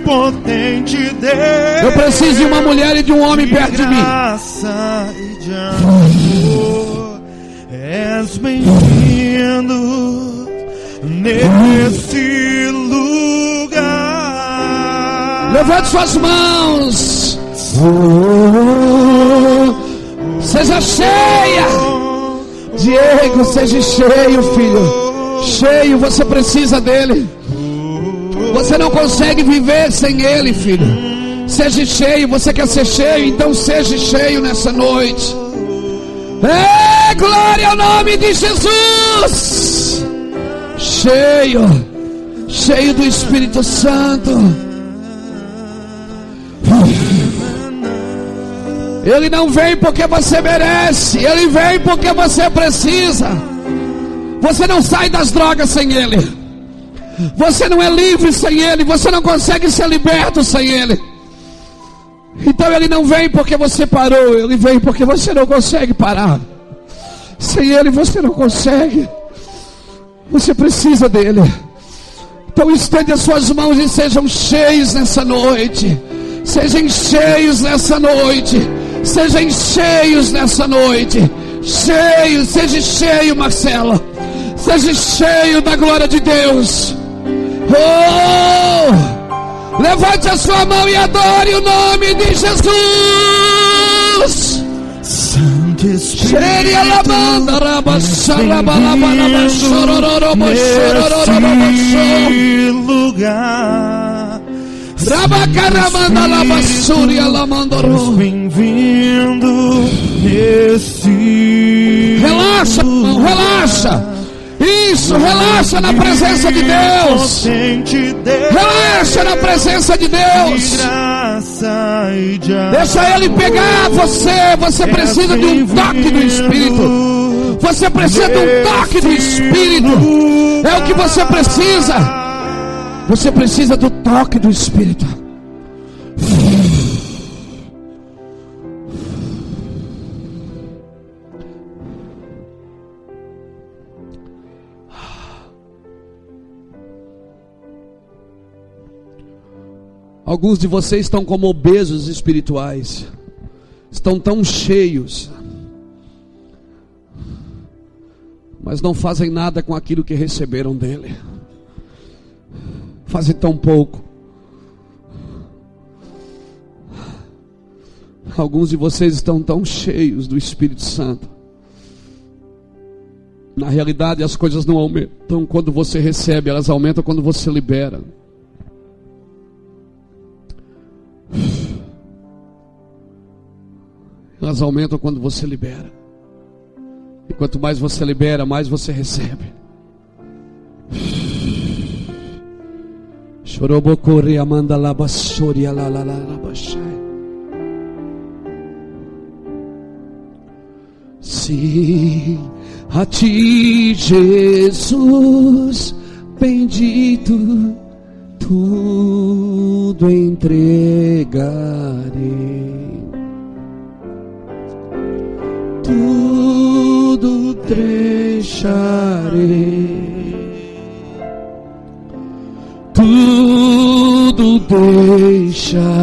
Potente Deus, eu preciso de uma mulher e de um homem perto de mim. Graça e de amor, és bem-vindo nesse lugar. Levante suas mãos. Seja cheia. Diego, seja cheio, filho. Cheio, você precisa dele. Você não consegue viver sem ele, filho. Seja cheio, você quer ser cheio, então seja cheio nessa noite. Glória ao nome de Jesus. Cheio, cheio do Espírito Santo. Ele não vem porque você merece, ele vem porque você precisa. Você não sai das drogas sem ele. Você não é livre sem Ele. Você não consegue ser liberto sem Ele. Então Ele não vem porque você parou. Ele vem porque você não consegue parar. Sem Ele você não consegue. Você precisa dEle. Então estende as suas mãos e sejam cheios nessa noite. Sejam cheios nessa noite. Sejam cheios nessa noite. Cheio, seja cheio, Marcela. Seja cheio da glória de Deus. Oh! Levante a sua mão e adore o nome de Jesus. Santo Espírito, neste lugar. Bem-vindo nesse relaxa, irmão, relaxa. Isso, relaxa na presença de Deus. Relaxa na presença de Deus. Deixa Ele pegar você. Você precisa de um toque do Espírito. Você precisa de um toque do Espírito. É o que você precisa. Você precisa do toque do Espírito. Alguns de vocês estão como obesos espirituais. Estão tão cheios, mas não fazem nada com aquilo que receberam dele. Fazem tão pouco. Alguns de vocês estão tão cheios do Espírito Santo. Na realidade, as coisas não aumentam quando você recebe, elas aumentam quando você libera. Elas aumentam quando você libera. E quanto mais você libera, mais você recebe. Chorobocori amanda labassori alalalabaxai. Sim, a ti, Jesus, bendito, tudo entregarei. Tudo deixarei, tudo deixarei.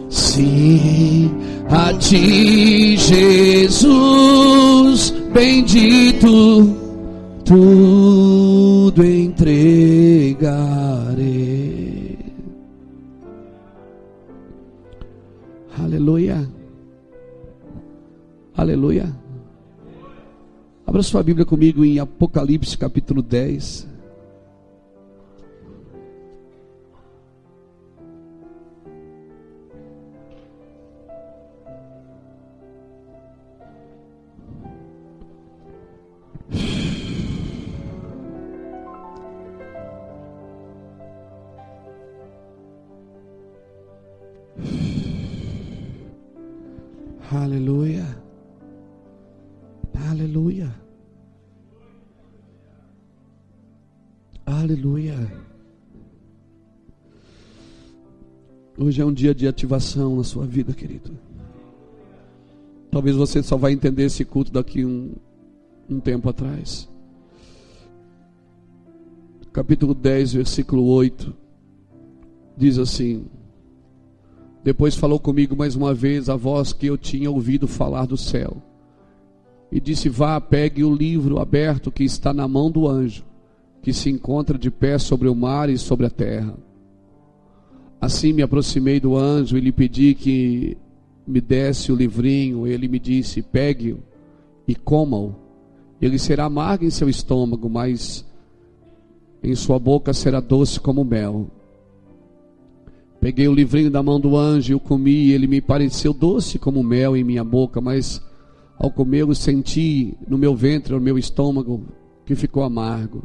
Sim, a ti, Jesus, bendito, tudo entregarei. Aleluia. Aleluia. Abra sua Bíblia comigo em Apocalipse capítulo 10. Aleluia. Aleluia. Aleluia. Hoje é um dia de ativação na sua vida, querido. Talvez você só vai entender esse culto daqui um tempo atrás. Capítulo 10, versículo 8 diz assim: depois falou comigo mais uma vez a voz que eu tinha ouvido falar do céu, e disse: vá, pegue o livro aberto que está na mão do anjo, que se encontra de pé sobre o mar e sobre a terra. Assim me aproximei do anjo e lhe pedi que me desse o livrinho. Ele me disse: pegue-o e coma-o. Ele será amargo em seu estômago, mas em sua boca será doce como mel. Peguei o livrinho da mão do anjo e o comi, e ele me pareceu doce como mel em minha boca, mas ao comer eu senti no meu ventre, no meu estômago, que ficou amargo.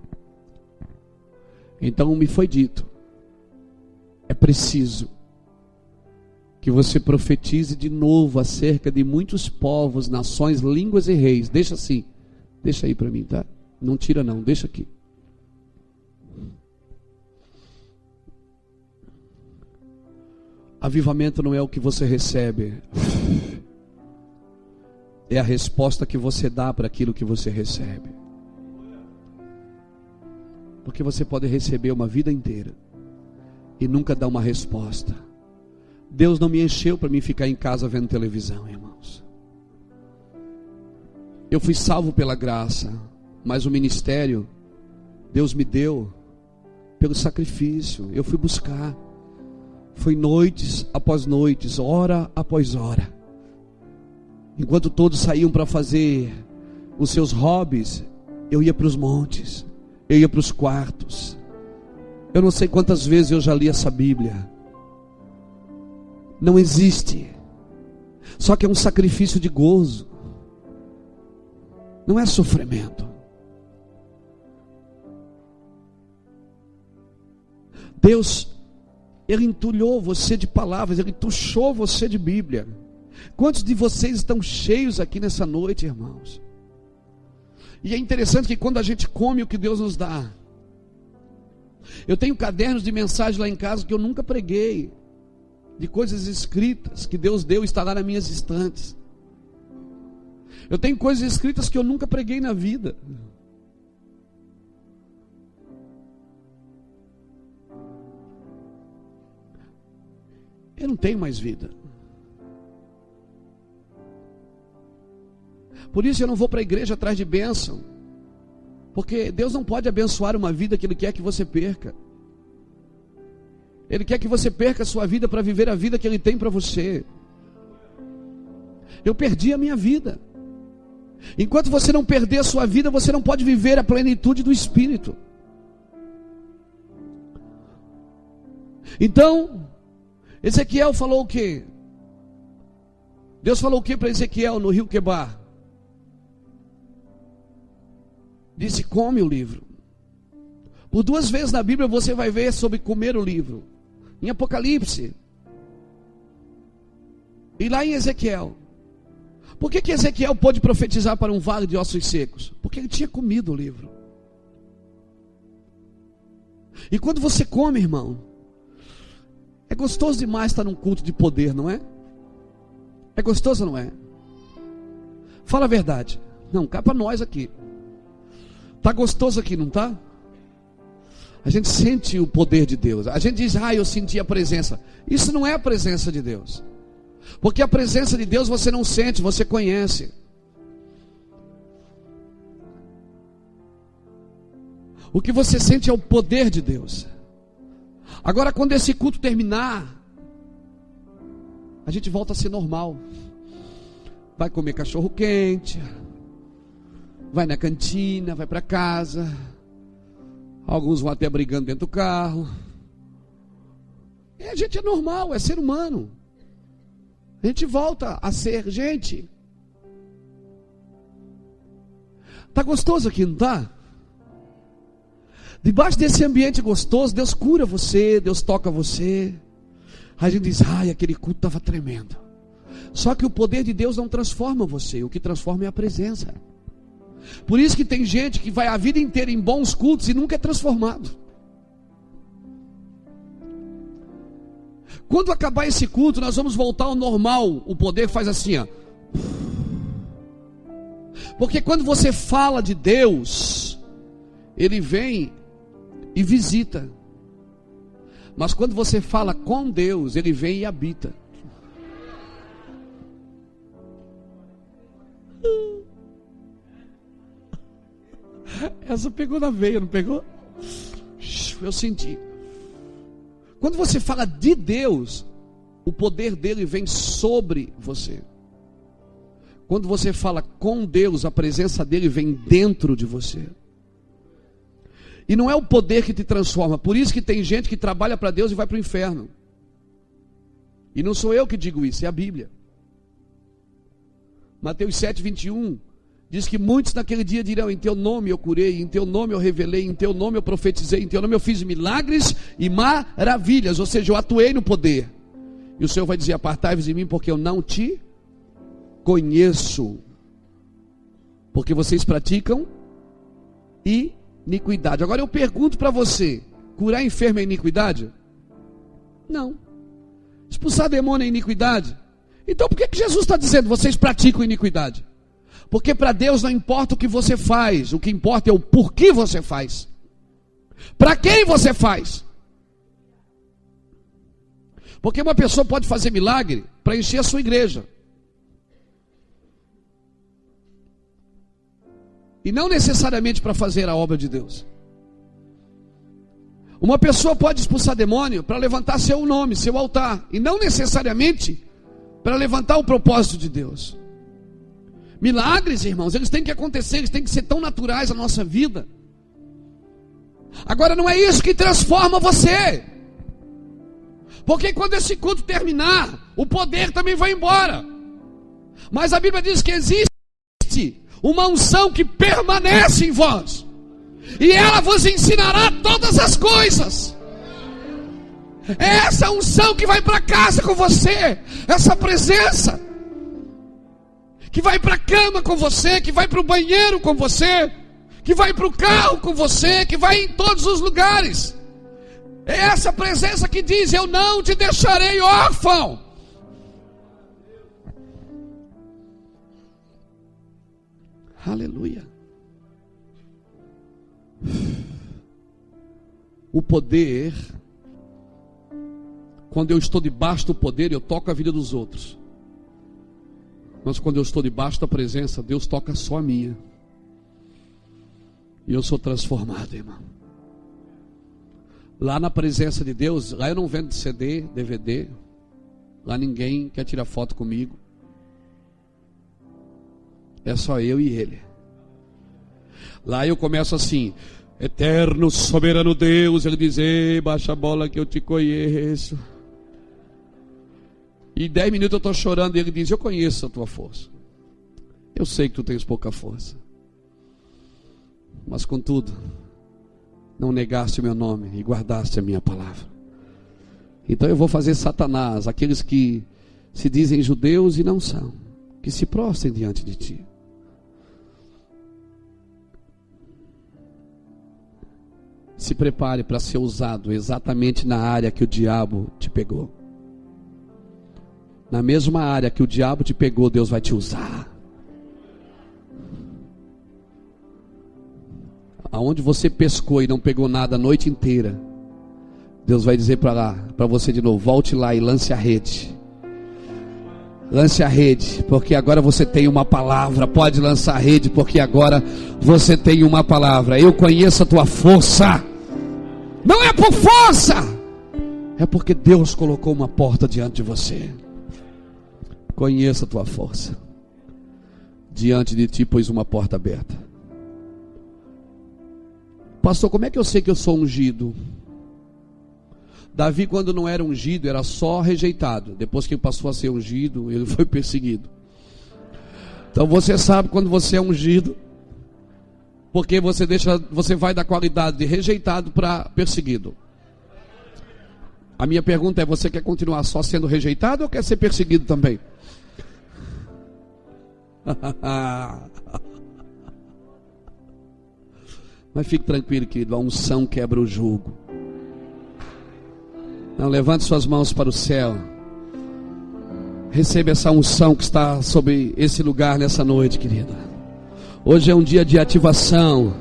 Então me foi dito: é preciso que você profetize de novo acerca de muitos povos, nações, línguas e reis. Deixa assim, deixa aí para mim, tá? Não tira não, deixa aqui. Avivamento não é o que você recebe, é a resposta que você dá para aquilo que você recebe. Porque você pode receber uma vida inteira e nunca dar uma resposta. Deus não me encheu para mim ficar em casa vendo televisão, irmãos. Eu fui salvo pela graça, mas o ministério Deus me deu pelo sacrifício. Eu fui buscar. Foi noites após noites, hora após hora. Enquanto todos saíam para fazer os seus hobbies, eu ia para os montes, eu ia para os quartos. Eu não sei quantas vezes eu já li essa Bíblia. Não existe. Só que é um sacrifício de gozo. Não é sofrimento. Deus, Ele entulhou você de palavras, Ele tuchou você de Bíblia. Quantos de vocês estão cheios aqui nessa noite, irmãos? E é interessante que quando a gente come o que Deus nos dá. Eu tenho cadernos de mensagem lá em casa que eu nunca preguei, de coisas escritas que Deus deu, está lá nas minhas estantes. Eu tenho coisas escritas que eu nunca preguei na vida. Eu não tenho mais vida. Por isso eu não vou para a igreja atrás de bênção. Porque Deus não pode abençoar uma vida que Ele quer que você perca. Ele quer que você perca a sua vida para viver a vida que Ele tem para você. Eu perdi a minha vida. Enquanto você não perder a sua vida, você não pode viver a plenitude do Espírito. Então, Ezequiel falou o quê? Deus falou o quê para Ezequiel no rio Quebar? Disse: come o livro. Por 2 vezes na Bíblia você vai ver sobre comer o livro. Em Apocalipse. E lá em Ezequiel. Por que Ezequiel pôde profetizar para um vale de ossos secos? Porque ele tinha comido o livro. E quando você come, irmão, é gostoso demais estar num culto de poder, não é? É gostoso ou não é? Fala a verdade. Não, cá para nós aqui. Tá gostoso aqui, não tá? A gente sente o poder de Deus. A gente diz: eu senti a presença. Isso não é a presença de Deus. Porque a presença de Deus você não sente, você conhece. O que você sente é o poder de Deus. Agora, quando esse culto terminar, a gente volta a ser normal. Vai comer cachorro quente, vai na cantina, vai para casa. Alguns vão até brigando dentro do carro. E a gente é normal, é ser humano. A gente volta a ser gente. Tá gostoso aqui, não tá? Debaixo desse ambiente gostoso, Deus cura você, Deus toca você. A gente diz: aquele culto estava tremendo. Só que o poder de Deus não transforma você, o que transforma é a presença. Por isso que tem gente que vai a vida inteira em bons cultos e nunca é transformado. Quando acabar esse culto, nós vamos voltar ao normal. O poder faz assim, ó. Porque quando você fala de Deus, Ele vem e visita. Mas quando você fala com Deus, Ele vem e habita. Essa pegou na veia, não pegou? Eu senti. Quando você fala de Deus, o poder dele vem sobre você. Quando você fala com Deus, a presença dele vem dentro de você. E não é o poder que te transforma. Por isso que tem gente que trabalha para Deus e vai para o inferno. E não sou eu que digo isso, é a Bíblia. Mateus 7:21 diz que muitos naquele dia dirão: em teu nome eu curei, em teu nome eu revelei, em teu nome eu profetizei, em teu nome eu fiz milagres e maravilhas. Ou seja, eu atuei no poder. E o Senhor vai dizer: apartai-vos de mim, porque eu não te conheço. Porque vocês praticam iniquidade. Agora eu pergunto para você: curar enfermo é iniquidade? Não. Expulsar demônio é iniquidade? Então por que Jesus está dizendo vocês praticam iniquidade? Porque para Deus não importa o que você faz, o que importa é o porquê você faz. Para quem você faz? Porque uma pessoa pode fazer milagre para encher a sua igreja, e não necessariamente para fazer a obra de Deus. Uma pessoa pode expulsar demônio para levantar seu nome, seu altar, e não necessariamente para levantar o propósito de Deus. Milagres, irmãos, eles têm que acontecer, eles têm que ser tão naturais na nossa vida. Agora não é isso que transforma você, porque quando esse culto terminar, o poder também vai embora. Mas a Bíblia diz que existe uma unção que permanece em vós, e ela vos ensinará todas as coisas. É essa unção que vai para casa com você, essa presença que vai para a cama com você, que vai para o banheiro com você, que vai para o carro com você, que vai em todos os lugares. É essa presença que diz: eu não te deixarei órfão. Aleluia. O poder, quando eu estou debaixo do poder, eu toco a vida dos outros. Mas quando eu estou debaixo da presença, Deus toca só a minha. E eu sou transformado, irmão. Lá na presença de Deus, lá eu não vendo CD, DVD. Lá ninguém quer tirar foto comigo. É só eu e Ele. Lá eu começo assim: eterno, soberano Deus. Ele diz: ei, baixa a bola que eu te conheço. E 10 minutos eu estou chorando e Ele diz: eu conheço a tua força. Eu sei que tu tens pouca força, mas contudo não negaste o meu nome e guardaste a minha palavra. Então eu vou fazer Satanás, aqueles que se dizem judeus e não são, que se prostrem diante de ti. Se prepare para ser usado exatamente na área que o diabo te pegou. Na mesma área que o diabo te pegou, Deus vai te usar. Aonde você pescou e não pegou nada a noite inteira, Deus vai dizer para você de novo: volte lá e lance a rede. Lance a rede, porque agora você tem uma palavra. Pode lançar a rede, porque agora você tem uma palavra. Eu conheço a tua força. Não é por força, é porque Deus colocou uma porta diante de você. Conheça a tua força. Diante de ti pôs uma porta aberta. Pastor, como é que eu sei que eu sou ungido? Davi, quando não era ungido, era só rejeitado. Depois que ele passou a ser ungido, ele foi perseguido. Então você sabe quando você é ungido, porque você vai da qualidade de rejeitado para perseguido. A minha pergunta é: você quer continuar só sendo rejeitado ou quer ser perseguido também? Mas fique tranquilo, querido, a unção quebra o jugo. Não, levante suas mãos para o céu. Receba essa unção que está sobre esse lugar nessa noite, querida. Hoje é um dia de ativação.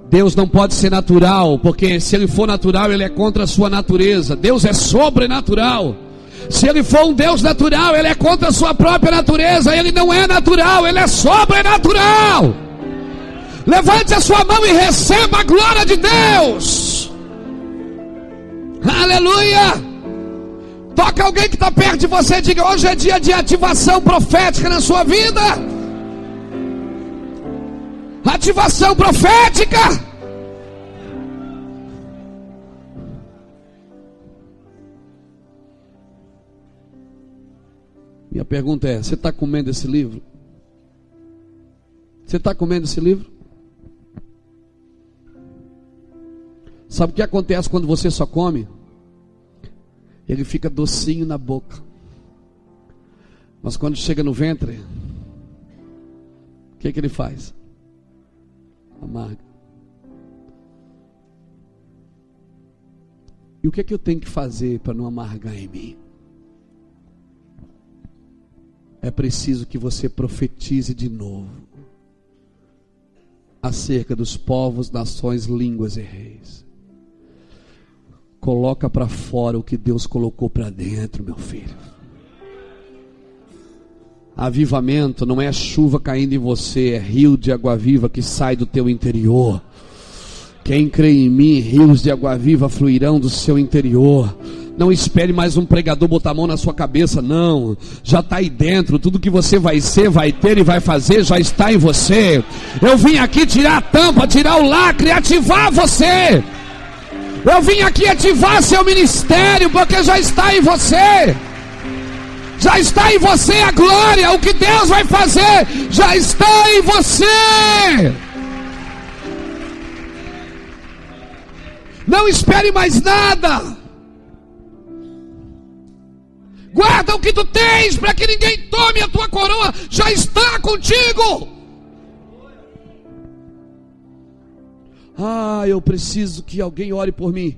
Deus não pode ser natural, porque se Ele for natural, Ele é contra a sua natureza. Deus é sobrenatural. Se Ele for um Deus natural, Ele é contra a sua própria natureza. Ele não é natural, Ele é sobrenatural. Levante a sua mão e receba a glória de Deus. Aleluia. Toca alguém que está perto de você e diga: hoje é dia de ativação profética na sua vida. Ativação profética. Minha pergunta é: você está comendo esse livro? Você está comendo esse livro? Sabe o que acontece quando você só come? Ele fica docinho na boca, mas quando chega no ventre, o que ele faz? Amarga. E o que é que eu tenho que fazer para não amargar em mim? É preciso que você profetize de novo acerca dos povos, nações, línguas e reis. Coloca para fora o que Deus colocou para dentro, meu filho. Avivamento não é chuva caindo em você, é rio de água viva que sai do teu interior. Quem crê em mim, rios de água viva fluirão do seu interior. Não espere mais um pregador botar a mão na sua cabeça, não. Já está aí dentro, tudo que você vai ser, vai ter e vai fazer já está em você. Eu vim aqui tirar a tampa, tirar o lacre, ativar você. Eu vim aqui ativar seu ministério, porque já está em você. Já está em você a glória, o que Deus vai fazer, já está em você. Não espere mais nada. Guarda o que tu tens, para que ninguém tome a tua coroa, já está contigo. Eu preciso que alguém ore por mim.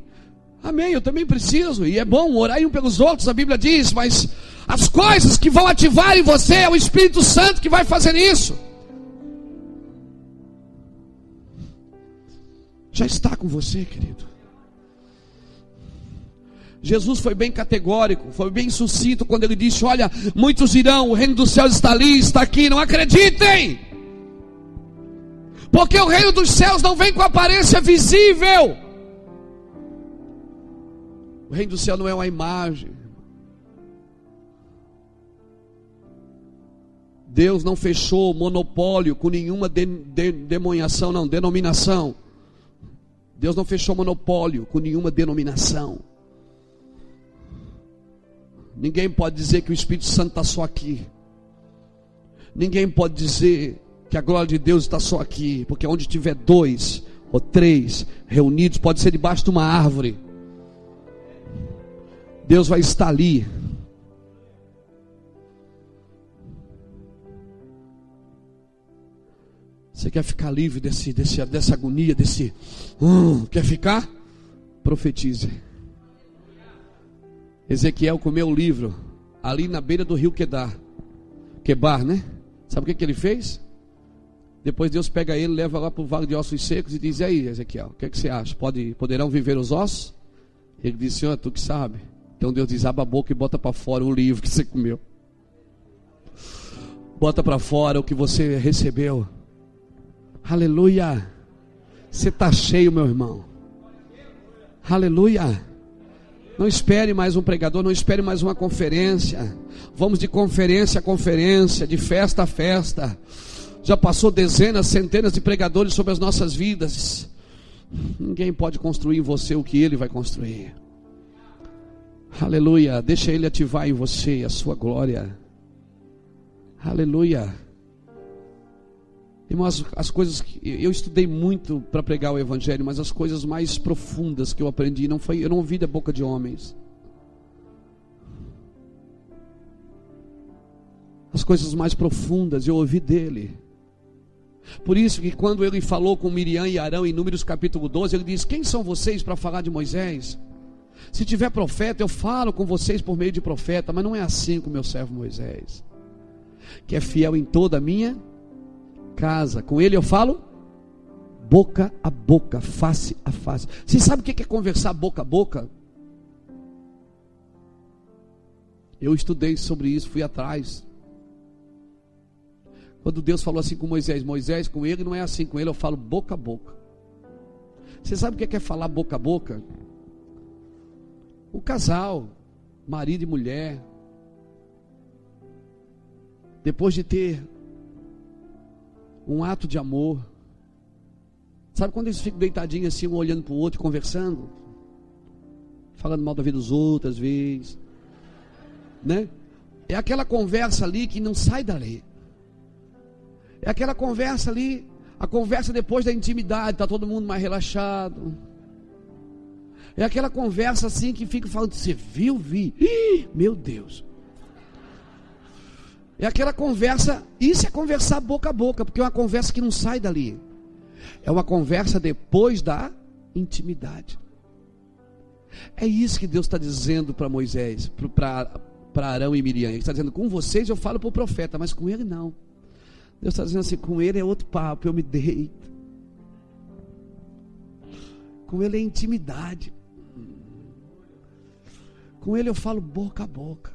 Amém, eu também preciso, e é bom orar um pelos outros, a Bíblia diz, mas as coisas que vão ativar em você, é o Espírito Santo que vai fazer isso. Já está com você, querido. Jesus foi bem categórico, foi bem sucinto quando ele disse: olha, muitos irão, o reino dos céus está ali, está aqui, não acreditem, porque o reino dos céus não vem com aparência visível. O reino do céu não é uma imagem. Deus não fechou monopólio com nenhuma denominação. Deus não fechou monopólio com nenhuma denominação. Ninguém pode dizer que o Espírito Santo está só aqui. Ninguém pode dizer que a glória de Deus está só aqui, porque onde tiver 2 ou 3 reunidos, pode ser debaixo de uma árvore, Deus vai estar ali. Você quer ficar livre dessa agonia, quer ficar? Profetize. Ezequiel comeu o livro ali na beira do rio Quebar, né? Sabe o que ele fez? Depois Deus pega ele, leva lá para o vale de ossos secos e diz: e aí, Ezequiel, o que você acha? Poderão viver os ossos? Ele disse: Senhor, tu que sabe. Então Deus diz: abre a boca e bota para fora o livro que você comeu. Bota para fora o que você recebeu. Aleluia. Você está cheio, meu irmão. Aleluia. Não espere mais um pregador, não espere mais uma conferência. Vamos de conferência a conferência, de festa a festa. Já passou dezenas, centenas de pregadores sobre as nossas vidas. Ninguém pode construir em você o que ele vai construir. Aleluia. Deixa ele ativar em você a sua glória. Aleluia. Irmãos, as coisas que eu estudei muito para pregar o evangelho, mas as coisas mais profundas que eu aprendi eu não ouvi da boca de homens. As coisas mais profundas eu ouvi dele. Por isso que quando ele falou com Miriam e Arão em Números capítulo 12, ele diz: quem são vocês para falar de Moisés? Se tiver profeta, eu falo com vocês por meio de profeta, mas não é assim com o meu servo Moisés, que é fiel em toda a minha casa. Com ele eu falo boca a boca, face a face. Você sabe o que é conversar boca a boca? Eu estudei sobre isso, fui atrás. Quando Deus falou assim com Moisés, com ele não é assim, com ele eu falo boca a boca. Você sabe o que é falar boca a boca? O casal, marido e mulher, depois de ter um ato de amor, sabe quando eles ficam deitadinhos assim, um olhando para o outro, conversando, falando mal da vida dos outros às vezes, né? É aquela conversa ali que não sai dali. É aquela conversa ali, a conversa depois da intimidade, está todo mundo mais relaxado. É aquela conversa assim que fica falando: você viu? Vi. Ih, meu Deus. É aquela conversa, isso é conversar boca a boca, porque é uma conversa que não sai dali. É uma conversa depois da intimidade. É isso que Deus está dizendo para Moisés, para Arão e Miriam. Ele está dizendo, com vocês eu falo para o profeta, mas com ele não. Deus está dizendo assim, com ele é outro papo, eu me deito. Com ele é intimidade. Com ele eu falo boca a boca.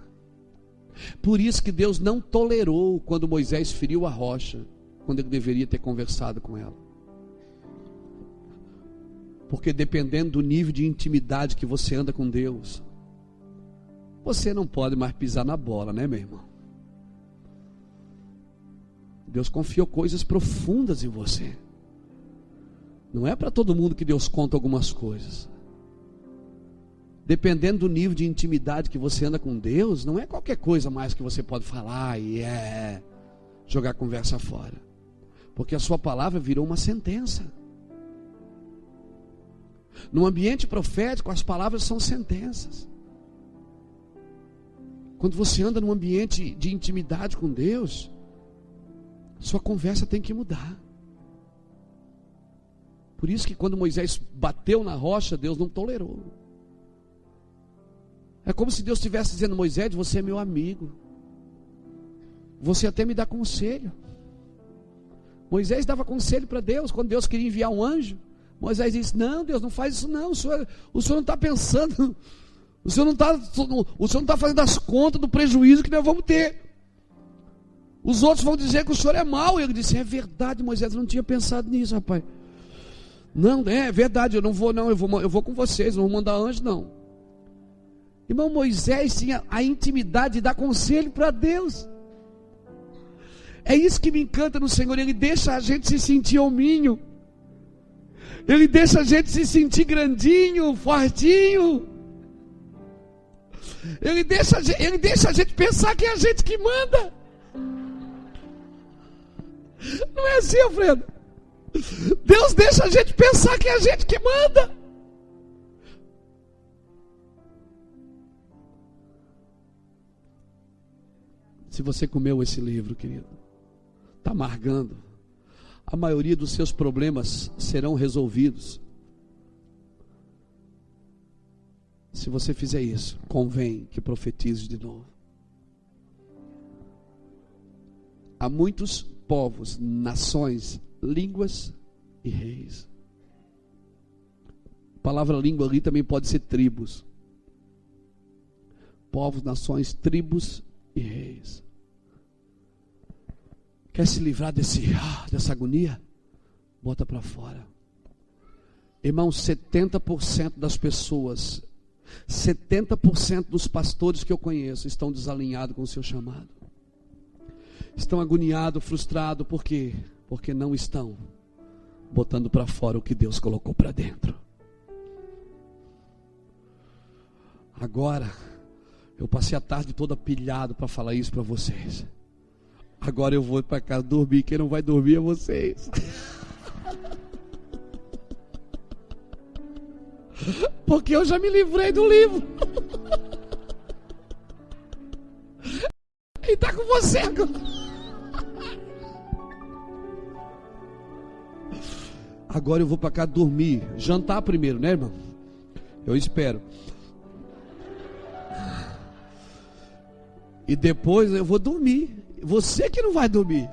Por isso que Deus não tolerou quando Moisés feriu a rocha, quando ele deveria ter conversado com ela. Porque dependendo do nível de intimidade que você anda com Deus, você não pode mais pisar na bola, né, meu irmão? Deus confiou coisas profundas em você. Não é para todo mundo que Deus conta algumas coisas. Dependendo do nível de intimidade que você anda com Deus, não é qualquer coisa mais que você pode falar e jogar a conversa fora. Porque a sua palavra virou uma sentença. No ambiente profético, as palavras são sentenças. Quando você anda num ambiente de intimidade com Deus, sua conversa tem que mudar. Por isso que quando Moisés bateu na rocha, Deus não tolerou. É como se Deus estivesse dizendo, Moisés, você é meu amigo. Você até me dá conselho. Moisés dava conselho para Deus, quando Deus queria enviar um anjo. Moisés disse, não, Deus, não faz isso não, o senhor não está pensando, o senhor não está fazendo as contas do prejuízo que nós vamos ter. Os outros vão dizer que o senhor é mau. E ele disse, é verdade, Moisés, eu não tinha pensado nisso, rapaz. Não, é verdade, eu não vou não, eu vou com vocês, não vou mandar anjo não. Irmão, Moisés tinha a intimidade de dar conselho para Deus. É isso que me encanta no Senhor, Ele deixa a gente se sentir hominho. Ele deixa a gente se sentir grandinho, fortinho. Ele deixa a gente pensar que é a gente que manda. Não é assim, Alfredo? Deus deixa a gente pensar que é a gente que manda. Se você comeu esse livro, querido, está amargando, a maioria dos seus problemas serão resolvidos. Se você fizer isso, convém que profetize de novo. Há muitos povos, nações, línguas e reis. A palavra língua ali também pode ser tribos. Povos, nações, tribos e reis. Quer se livrar dessa agonia? Bota para fora. Irmão, 70% das pessoas, 70% dos pastores que eu conheço estão desalinhados com o seu chamado. Estão agoniados, frustrados, por quê? Porque não estão botando para fora o que Deus colocou para dentro. Agora, eu passei a tarde toda pilhado para falar isso para vocês. Agora eu vou para casa dormir. Quem não vai dormir é vocês. Porque eu já me livrei do livro. E está com você agora. Agora eu vou para casa dormir. Jantar primeiro, né, irmão? Eu espero. E depois eu vou dormir. Você que não vai dormir.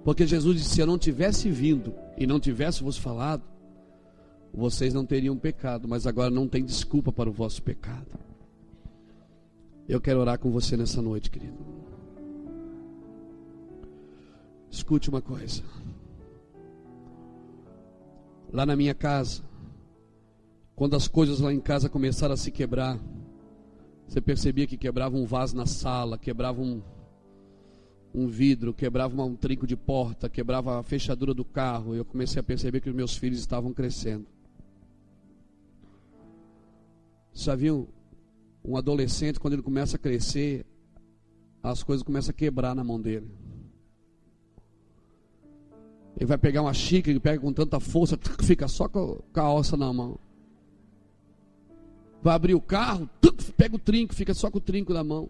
Porque Jesus disse, se eu não tivesse vindo e não tivesse vos falado, vocês não teriam pecado, mas agora não tem desculpa para o vosso pecado. Eu quero orar com você nessa noite, querido. Escute uma coisa. Lá na minha casa, quando as coisas lá em casa começaram a se quebrar, você percebia que quebrava um vaso na sala, quebrava um vidro, quebrava um trinco de porta, quebrava a fechadura do carro. Eu comecei a perceber que os meus filhos estavam crescendo. Já viu um adolescente, quando ele começa a crescer, as coisas começam a quebrar na mão dele. Ele vai pegar uma xícara, ele pega com tanta força, fica só com a alça na mão. Vai abrir o carro, pega o trinco, fica só com o trinco na mão.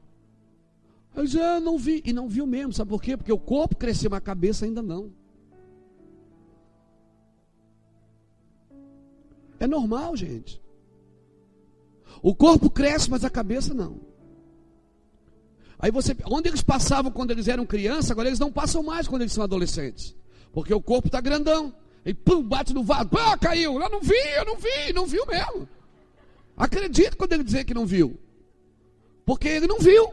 Eu já não vi, e não viu mesmo, sabe por quê? Porque o corpo cresceu, mas a cabeça ainda não. É normal, gente. O corpo cresce, mas a cabeça não. Aí onde eles passavam quando eles eram crianças, agora eles não passam mais quando eles são adolescentes. Porque o corpo está grandão. E pum, bate no vaso. Pá, caiu. Eu não vi, não viu mesmo. Acredito quando ele dizer que não viu. Porque ele não viu.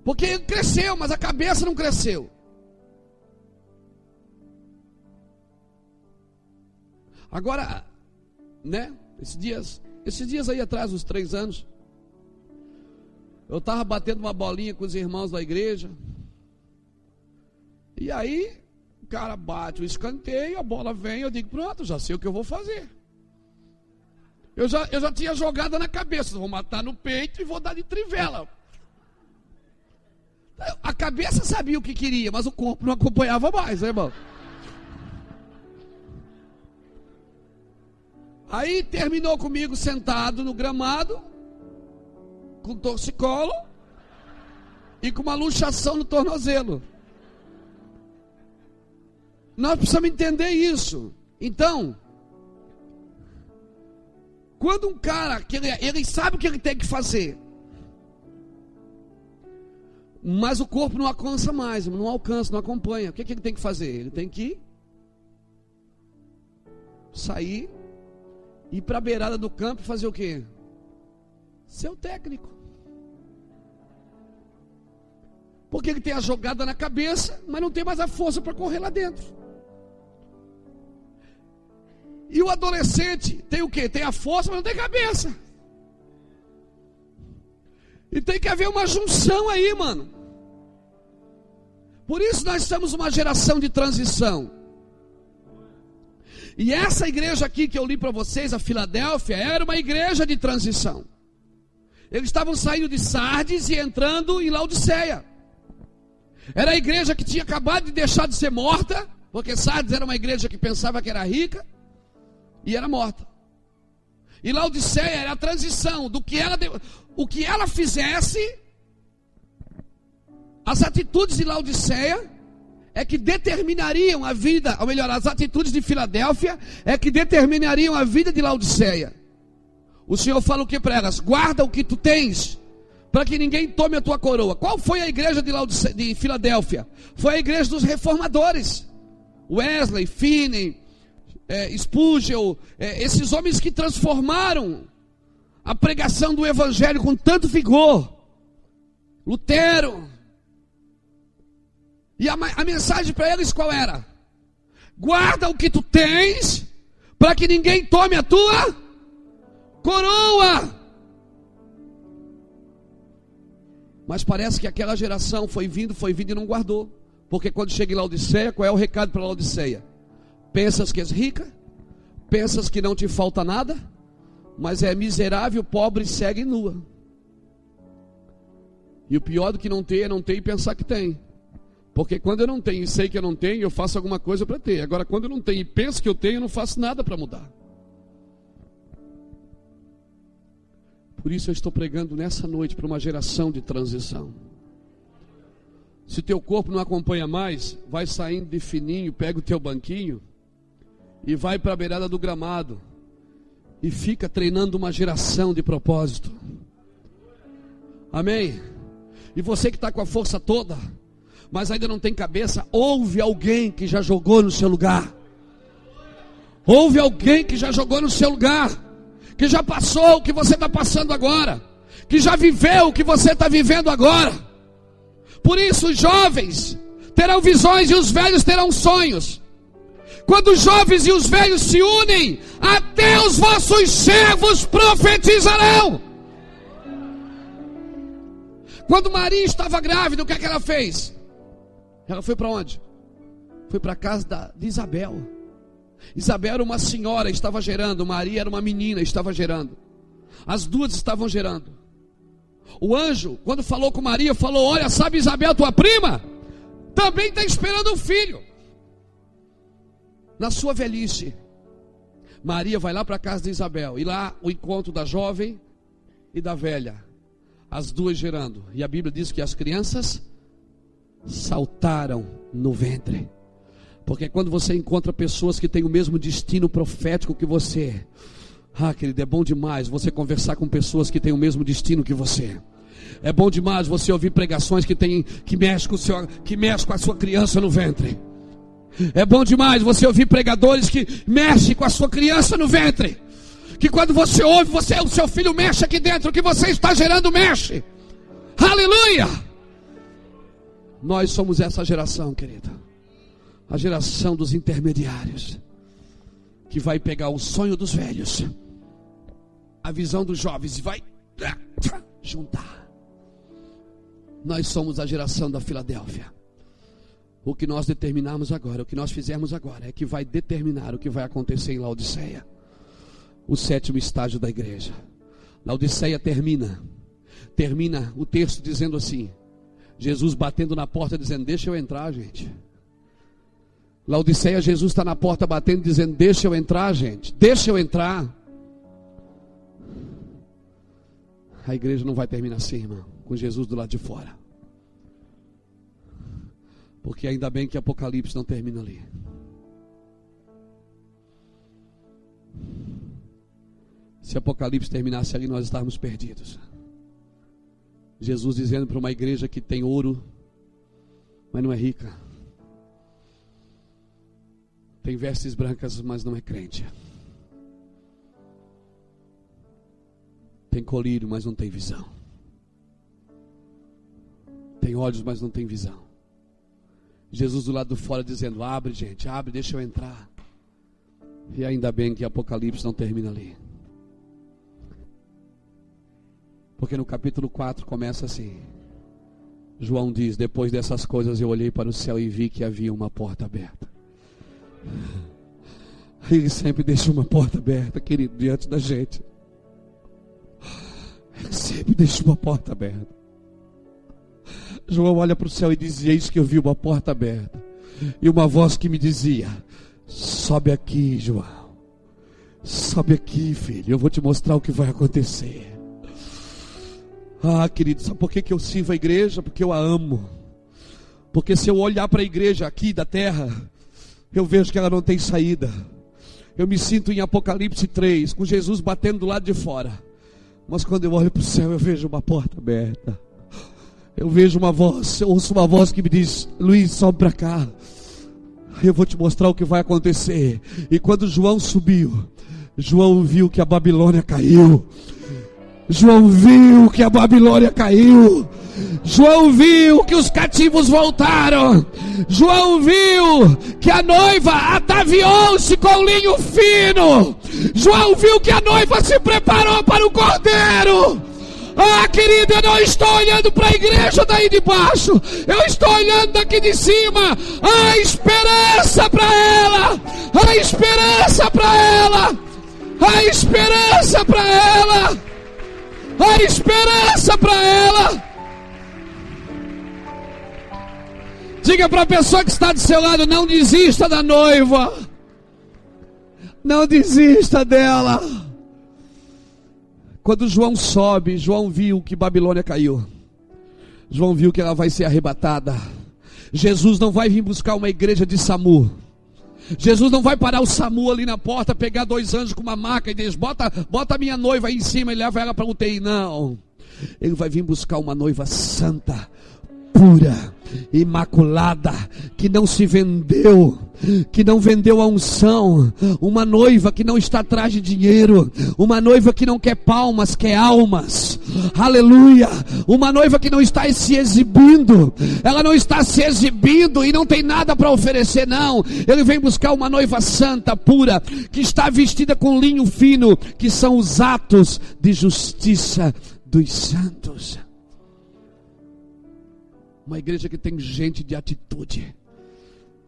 Porque ele cresceu, mas a cabeça não cresceu. Agora, né? Esses dias aí atrás, uns 3 anos, eu estava batendo uma bolinha com os irmãos da igreja. E aí, o cara bate o escanteio, a bola vem, eu digo, pronto, já sei o que eu vou fazer. Eu já tinha jogada na cabeça, vou matar no peito e vou dar de trivela. A cabeça sabia o que queria, mas o corpo não acompanhava mais, né, irmão? Aí terminou comigo sentado no gramado, com torcicolo e com uma luxação no tornozelo. Nós precisamos entender isso. Então, quando um cara, que ele sabe o que ele tem que fazer, mas o corpo não alcança mais, não alcança, não acompanha, o que ele tem que fazer? Ele tem que sair, ir para a beirada do campo e fazer o quê? Ser o técnico. Porque ele tem a jogada na cabeça, mas não tem mais a força para correr lá dentro. E o adolescente tem o quê? Tem a força, mas não tem cabeça. E tem que haver uma junção aí, mano. Por isso nós estamos uma geração de transição. E essa igreja aqui que eu li para vocês, a Filadélfia, era uma igreja de transição. Eles estavam saindo de Sardes e entrando em Laodiceia. Era a igreja que tinha acabado de deixar de ser morta, porque Sardes era uma igreja que pensava que era rica e era morta. E Laodiceia era a transição do que o que ela fizesse. As atitudes de Laodiceia é que determinariam a vida, ou melhor, as atitudes de Filadélfia é que determinariam a vida de Laodiceia. O Senhor fala o que para elas? Guarda o que tu tens, para que ninguém tome a tua coroa. Qual foi a igreja de Filadélfia? Foi a igreja dos reformadores. Wesley, Finney, Spurgeon, esses homens que transformaram a pregação do evangelho com tanto vigor. Lutero. E a mensagem para eles qual era? Guarda o que tu tens, para que ninguém tome a tua coroa. Mas parece que aquela geração foi vindo e não guardou. Porque quando chega em Laodiceia, qual é o recado para Laodiceia? Pensas que és rica, pensas que não te falta nada, mas é miserável, pobre, cega e nua. E o pior do que não ter é não ter e pensar que tem. Porque quando eu não tenho e sei que eu não tenho, eu faço alguma coisa para ter. Agora quando eu não tenho e penso que eu tenho, eu não faço nada para mudar. Por isso eu estou pregando nessa noite para uma geração de transição. Se teu corpo não acompanha mais, vai saindo de fininho, pega o teu banquinho e vai para a beirada do gramado e fica treinando uma geração de propósito. Amém? E você que está com a força toda, mas ainda não tem cabeça, ouve alguém que já jogou no seu lugar. Ouve alguém que já jogou no seu lugar, que já passou o que você está passando agora, que já viveu o que você está vivendo agora. Por isso os jovens terão visões e os velhos terão sonhos. Quando os jovens e os velhos se unem, até os vossos servos profetizarão. Quando Maria estava grávida, o que é que ela fez? Ela foi para onde? Foi para a casa de Isabel. Isabel era uma senhora, estava gerando. Maria era uma menina, estava gerando. As duas estavam gerando. O anjo, quando falou com Maria, falou: olha, sabe Isabel, tua prima, também está esperando um filho. Na sua velhice, Maria vai lá para a casa de Isabel. E lá o encontro da jovem e da velha, as duas gerando. E a Bíblia diz que as crianças saltaram no ventre. Porque quando você encontra pessoas que têm o mesmo destino profético que você, querido, é bom demais você conversar com pessoas que têm o mesmo destino que você. É bom demais você ouvir pregações que mexem com a sua criança no ventre. É bom demais você ouvir pregadores que mexem com a sua criança no ventre. Que quando você ouve, o seu filho mexe aqui dentro, o que você está gerando mexe. Aleluia! Nós somos essa geração, querida. A geração dos intermediários, que vai pegar o sonho dos velhos, a visão dos jovens e vai juntar. Nós somos a geração da Filadélfia. O que nós determinarmos agora, o que nós fizermos agora, é que vai determinar o que vai acontecer em Laodiceia. O 7º estágio da igreja. Laodiceia termina o texto dizendo assim: Jesus batendo na porta dizendo: deixa eu entrar, gente. Laodiceia, Jesus está na porta batendo dizendo: deixa eu entrar, gente, deixa eu entrar. A igreja não vai terminar assim, irmão, com Jesus do lado de fora. Porque ainda bem que Apocalipse não termina ali. Se Apocalipse terminasse ali, nós estávamos perdidos. Jesus dizendo para uma igreja que tem ouro, mas não é rica. Tem vestes brancas, mas não é crente. Tem colírio, mas não tem visão. Tem olhos, mas não tem visão. Jesus do lado de fora dizendo: abre, gente, abre, deixa eu entrar. E ainda bem que Apocalipse não termina ali. Porque no capítulo 4 começa assim. João diz: depois dessas coisas eu olhei para o céu e vi que havia uma porta aberta. Ele sempre deixa uma porta aberta, querido, diante da gente. Ele sempre deixa uma porta aberta. João olha para o céu e diz: eis que eu vi uma porta aberta, e uma voz que me dizia: sobe aqui, João, sobe aqui, filho, eu vou te mostrar o que vai acontecer. Querido, sabe por que eu sirvo a igreja? Porque eu a amo. Porque se eu olhar para a igreja aqui da terra, eu vejo que ela não tem saída. Eu me sinto em Apocalipse 3, com Jesus batendo do lado de fora. Mas quando eu olho para o céu, eu vejo uma porta aberta. Eu vejo uma voz, eu ouço uma voz que me diz: Luiz, sobe para cá, eu vou te mostrar o que vai acontecer. E quando João subiu, João viu que a Babilônia caiu. João viu que a Babilônia caiu. João viu que os cativos voltaram. João viu que a noiva ataviou-se com linho fino. João viu que a noiva se preparou para o cordeiro. Querida, eu não estou olhando para a igreja daí de baixo, eu estou olhando daqui de cima. A esperança para ela, a esperança para ela, a esperança para ela, a esperança para ela. Diga para a pessoa que está do seu lado: não desista da noiva, não desista dela. Quando João sobe, João viu que Babilônia caiu. João viu que ela vai ser arrebatada. Jesus não vai vir buscar uma igreja de SAMU. Jesus não vai parar o SAMU ali na porta, pegar 2 anjos com uma maca e diz: bota a minha noiva aí em cima e leva ela para o UTI. Não. Ele vai vir buscar uma noiva santa, pura, imaculada, que não se vendeu, que não vendeu a unção, uma noiva que não está atrás de dinheiro, uma noiva que não quer palmas, quer almas. Aleluia. Uma noiva que não está se exibindo, ela não está se exibindo e não tem nada para oferecer, não. Ele vem buscar uma noiva santa, pura, que está vestida com linho fino, que são os atos de justiça dos santos. Uma igreja que tem gente de atitude,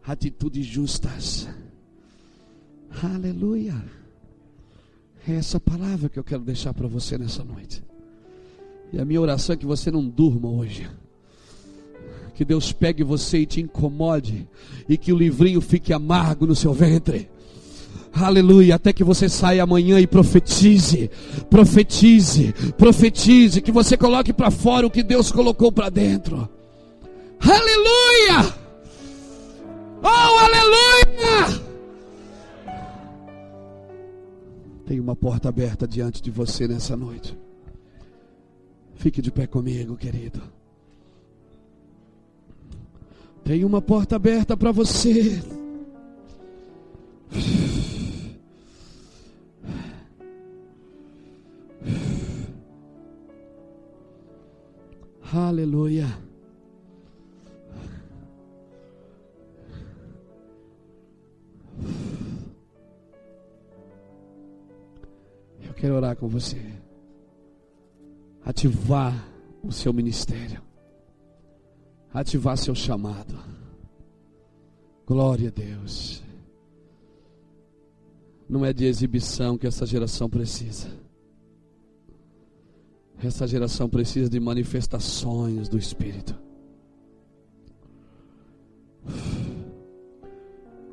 atitudes justas. Aleluia. É essa palavra que eu quero deixar para você nessa noite. E a minha oração é que você não durma hoje. Que Deus pegue você e te incomode, e que o livrinho fique amargo no seu ventre. Aleluia, até que você saia amanhã e profetize, profetize, profetize, que você coloque para fora o que Deus colocou para dentro. Aleluia! Oh, aleluia! Tem uma porta aberta diante de você nessa noite. Fique de pé comigo, querido. Tem uma porta aberta para você. Aleluia. Eu quero orar com você. Ativar o seu ministério. Ativar seu chamado. Glória a Deus. Não é de exibição que essa geração precisa. Essa geração precisa de manifestações do Espírito.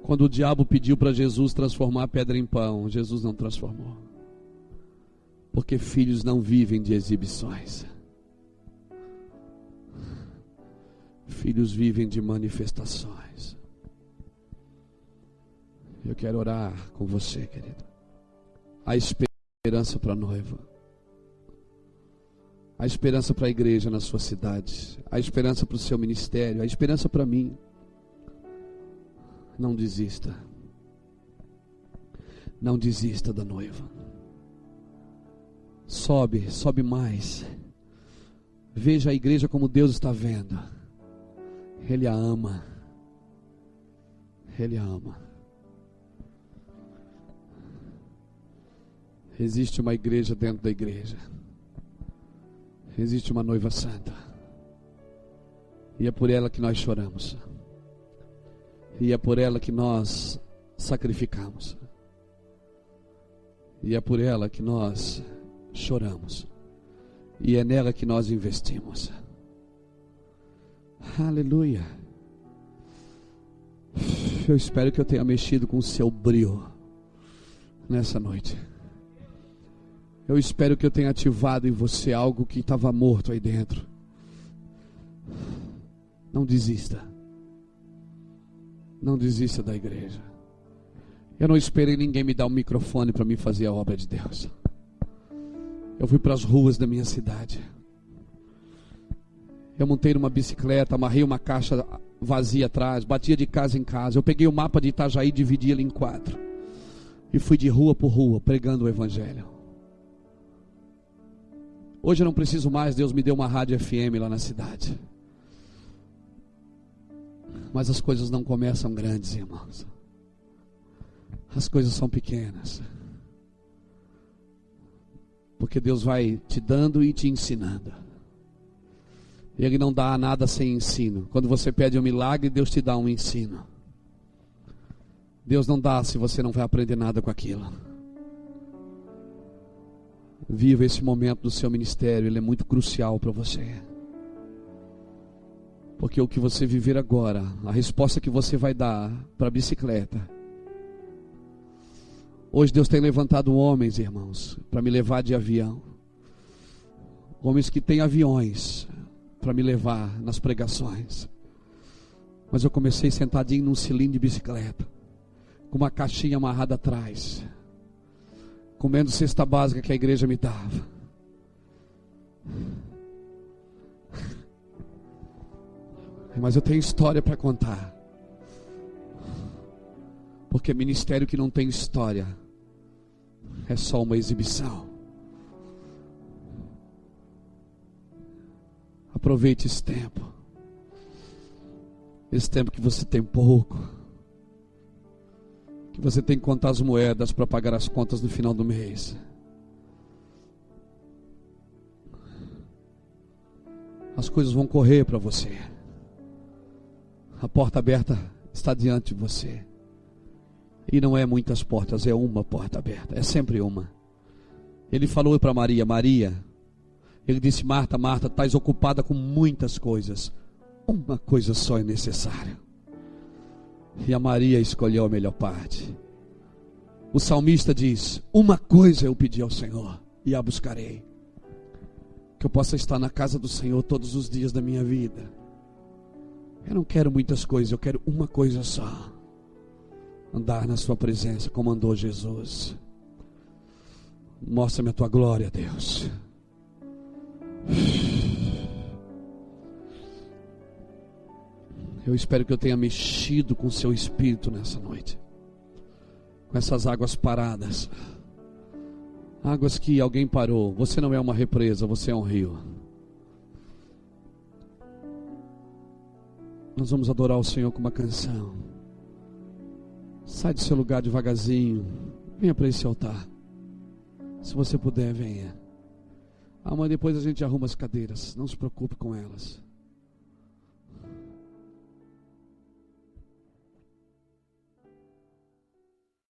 Quando o diabo pediu para Jesus transformar a pedra em pão, Jesus não transformou. Porque filhos não vivem de exibições. Filhos vivem de manifestações. Eu quero orar com você, querido. A esperança para a noiva. A esperança para a igreja na sua cidade. A esperança para o seu ministério. A esperança para mim. Não desista. Não desista da noiva. Sobe mais. Veja a igreja como Deus está vendo. Ele a ama. Ele a ama. Existe uma igreja dentro da igreja. Existe uma noiva santa. E é por ela que nós choramos. E é por ela que nós sacrificamos. E é por ela que nós choramos. E é nela que nós investimos. Aleluia. Eu espero que eu tenha mexido com o seu brio nessa noite. Eu espero que eu tenha ativado em você algo que estava morto aí dentro. Não desista. Não desista da igreja. Eu não esperei ninguém me dar um microfone para mim fazer a obra de Deus. Eu fui para as ruas da minha cidade. Eu montei numa bicicleta, amarrei uma caixa vazia atrás, batia de casa em casa. Eu peguei o mapa de Itajaí, dividi ele em 4. E fui de rua por rua, pregando o evangelho. Hoje eu não preciso mais, Deus me deu uma rádio FM lá na cidade. Mas as coisas não começam grandes, irmãos. As coisas são pequenas. Porque Deus vai te dando e te ensinando. Ele não dá nada sem ensino. Quando você pede um milagre, Deus te dá um ensino. Deus não dá se você não vai aprender nada com aquilo. Viva esse momento do seu ministério, ele é muito crucial para você. Porque o que você viver agora, a resposta que você vai dar para a bicicleta. Hoje Deus tem levantado homens, irmãos, para me levar de avião. Homens que têm aviões para me levar nas pregações. Mas eu comecei sentadinho num cilindro de bicicleta, com uma caixinha amarrada atrás, comendo cesta básica que a igreja me dava. Mas eu tenho história para contar. Porque ministério que não tem história é só uma exibição. Aproveite esse tempo. Esse tempo que você tem pouco. Que você tem que contar as moedas para pagar as contas no final do mês. As coisas vão correr para você. A porta aberta está diante de você. E não é muitas portas, é uma porta aberta. É sempre uma. Ele falou para Maria: Maria, ele disse: Marta, Marta, estás ocupada com muitas coisas. Uma coisa só é necessária. E a Maria escolheu a melhor parte. O salmista diz: uma coisa eu pedi ao Senhor e a buscarei, que eu possa estar na casa do Senhor todos os dias da minha vida. Eu não quero muitas coisas, eu quero uma coisa só: andar na sua presença como andou Jesus. Mostra-me a tua glória, Deus. Eu espero que eu tenha mexido com o seu espírito nessa noite, com essas águas paradas, águas que alguém parou. Você não é uma represa, você é um rio. Nós vamos adorar o Senhor com uma canção. Sai do seu lugar devagarzinho, venha para esse altar. Se você puder, venha. Amanhã depois a gente arruma as cadeiras, não se preocupe com elas.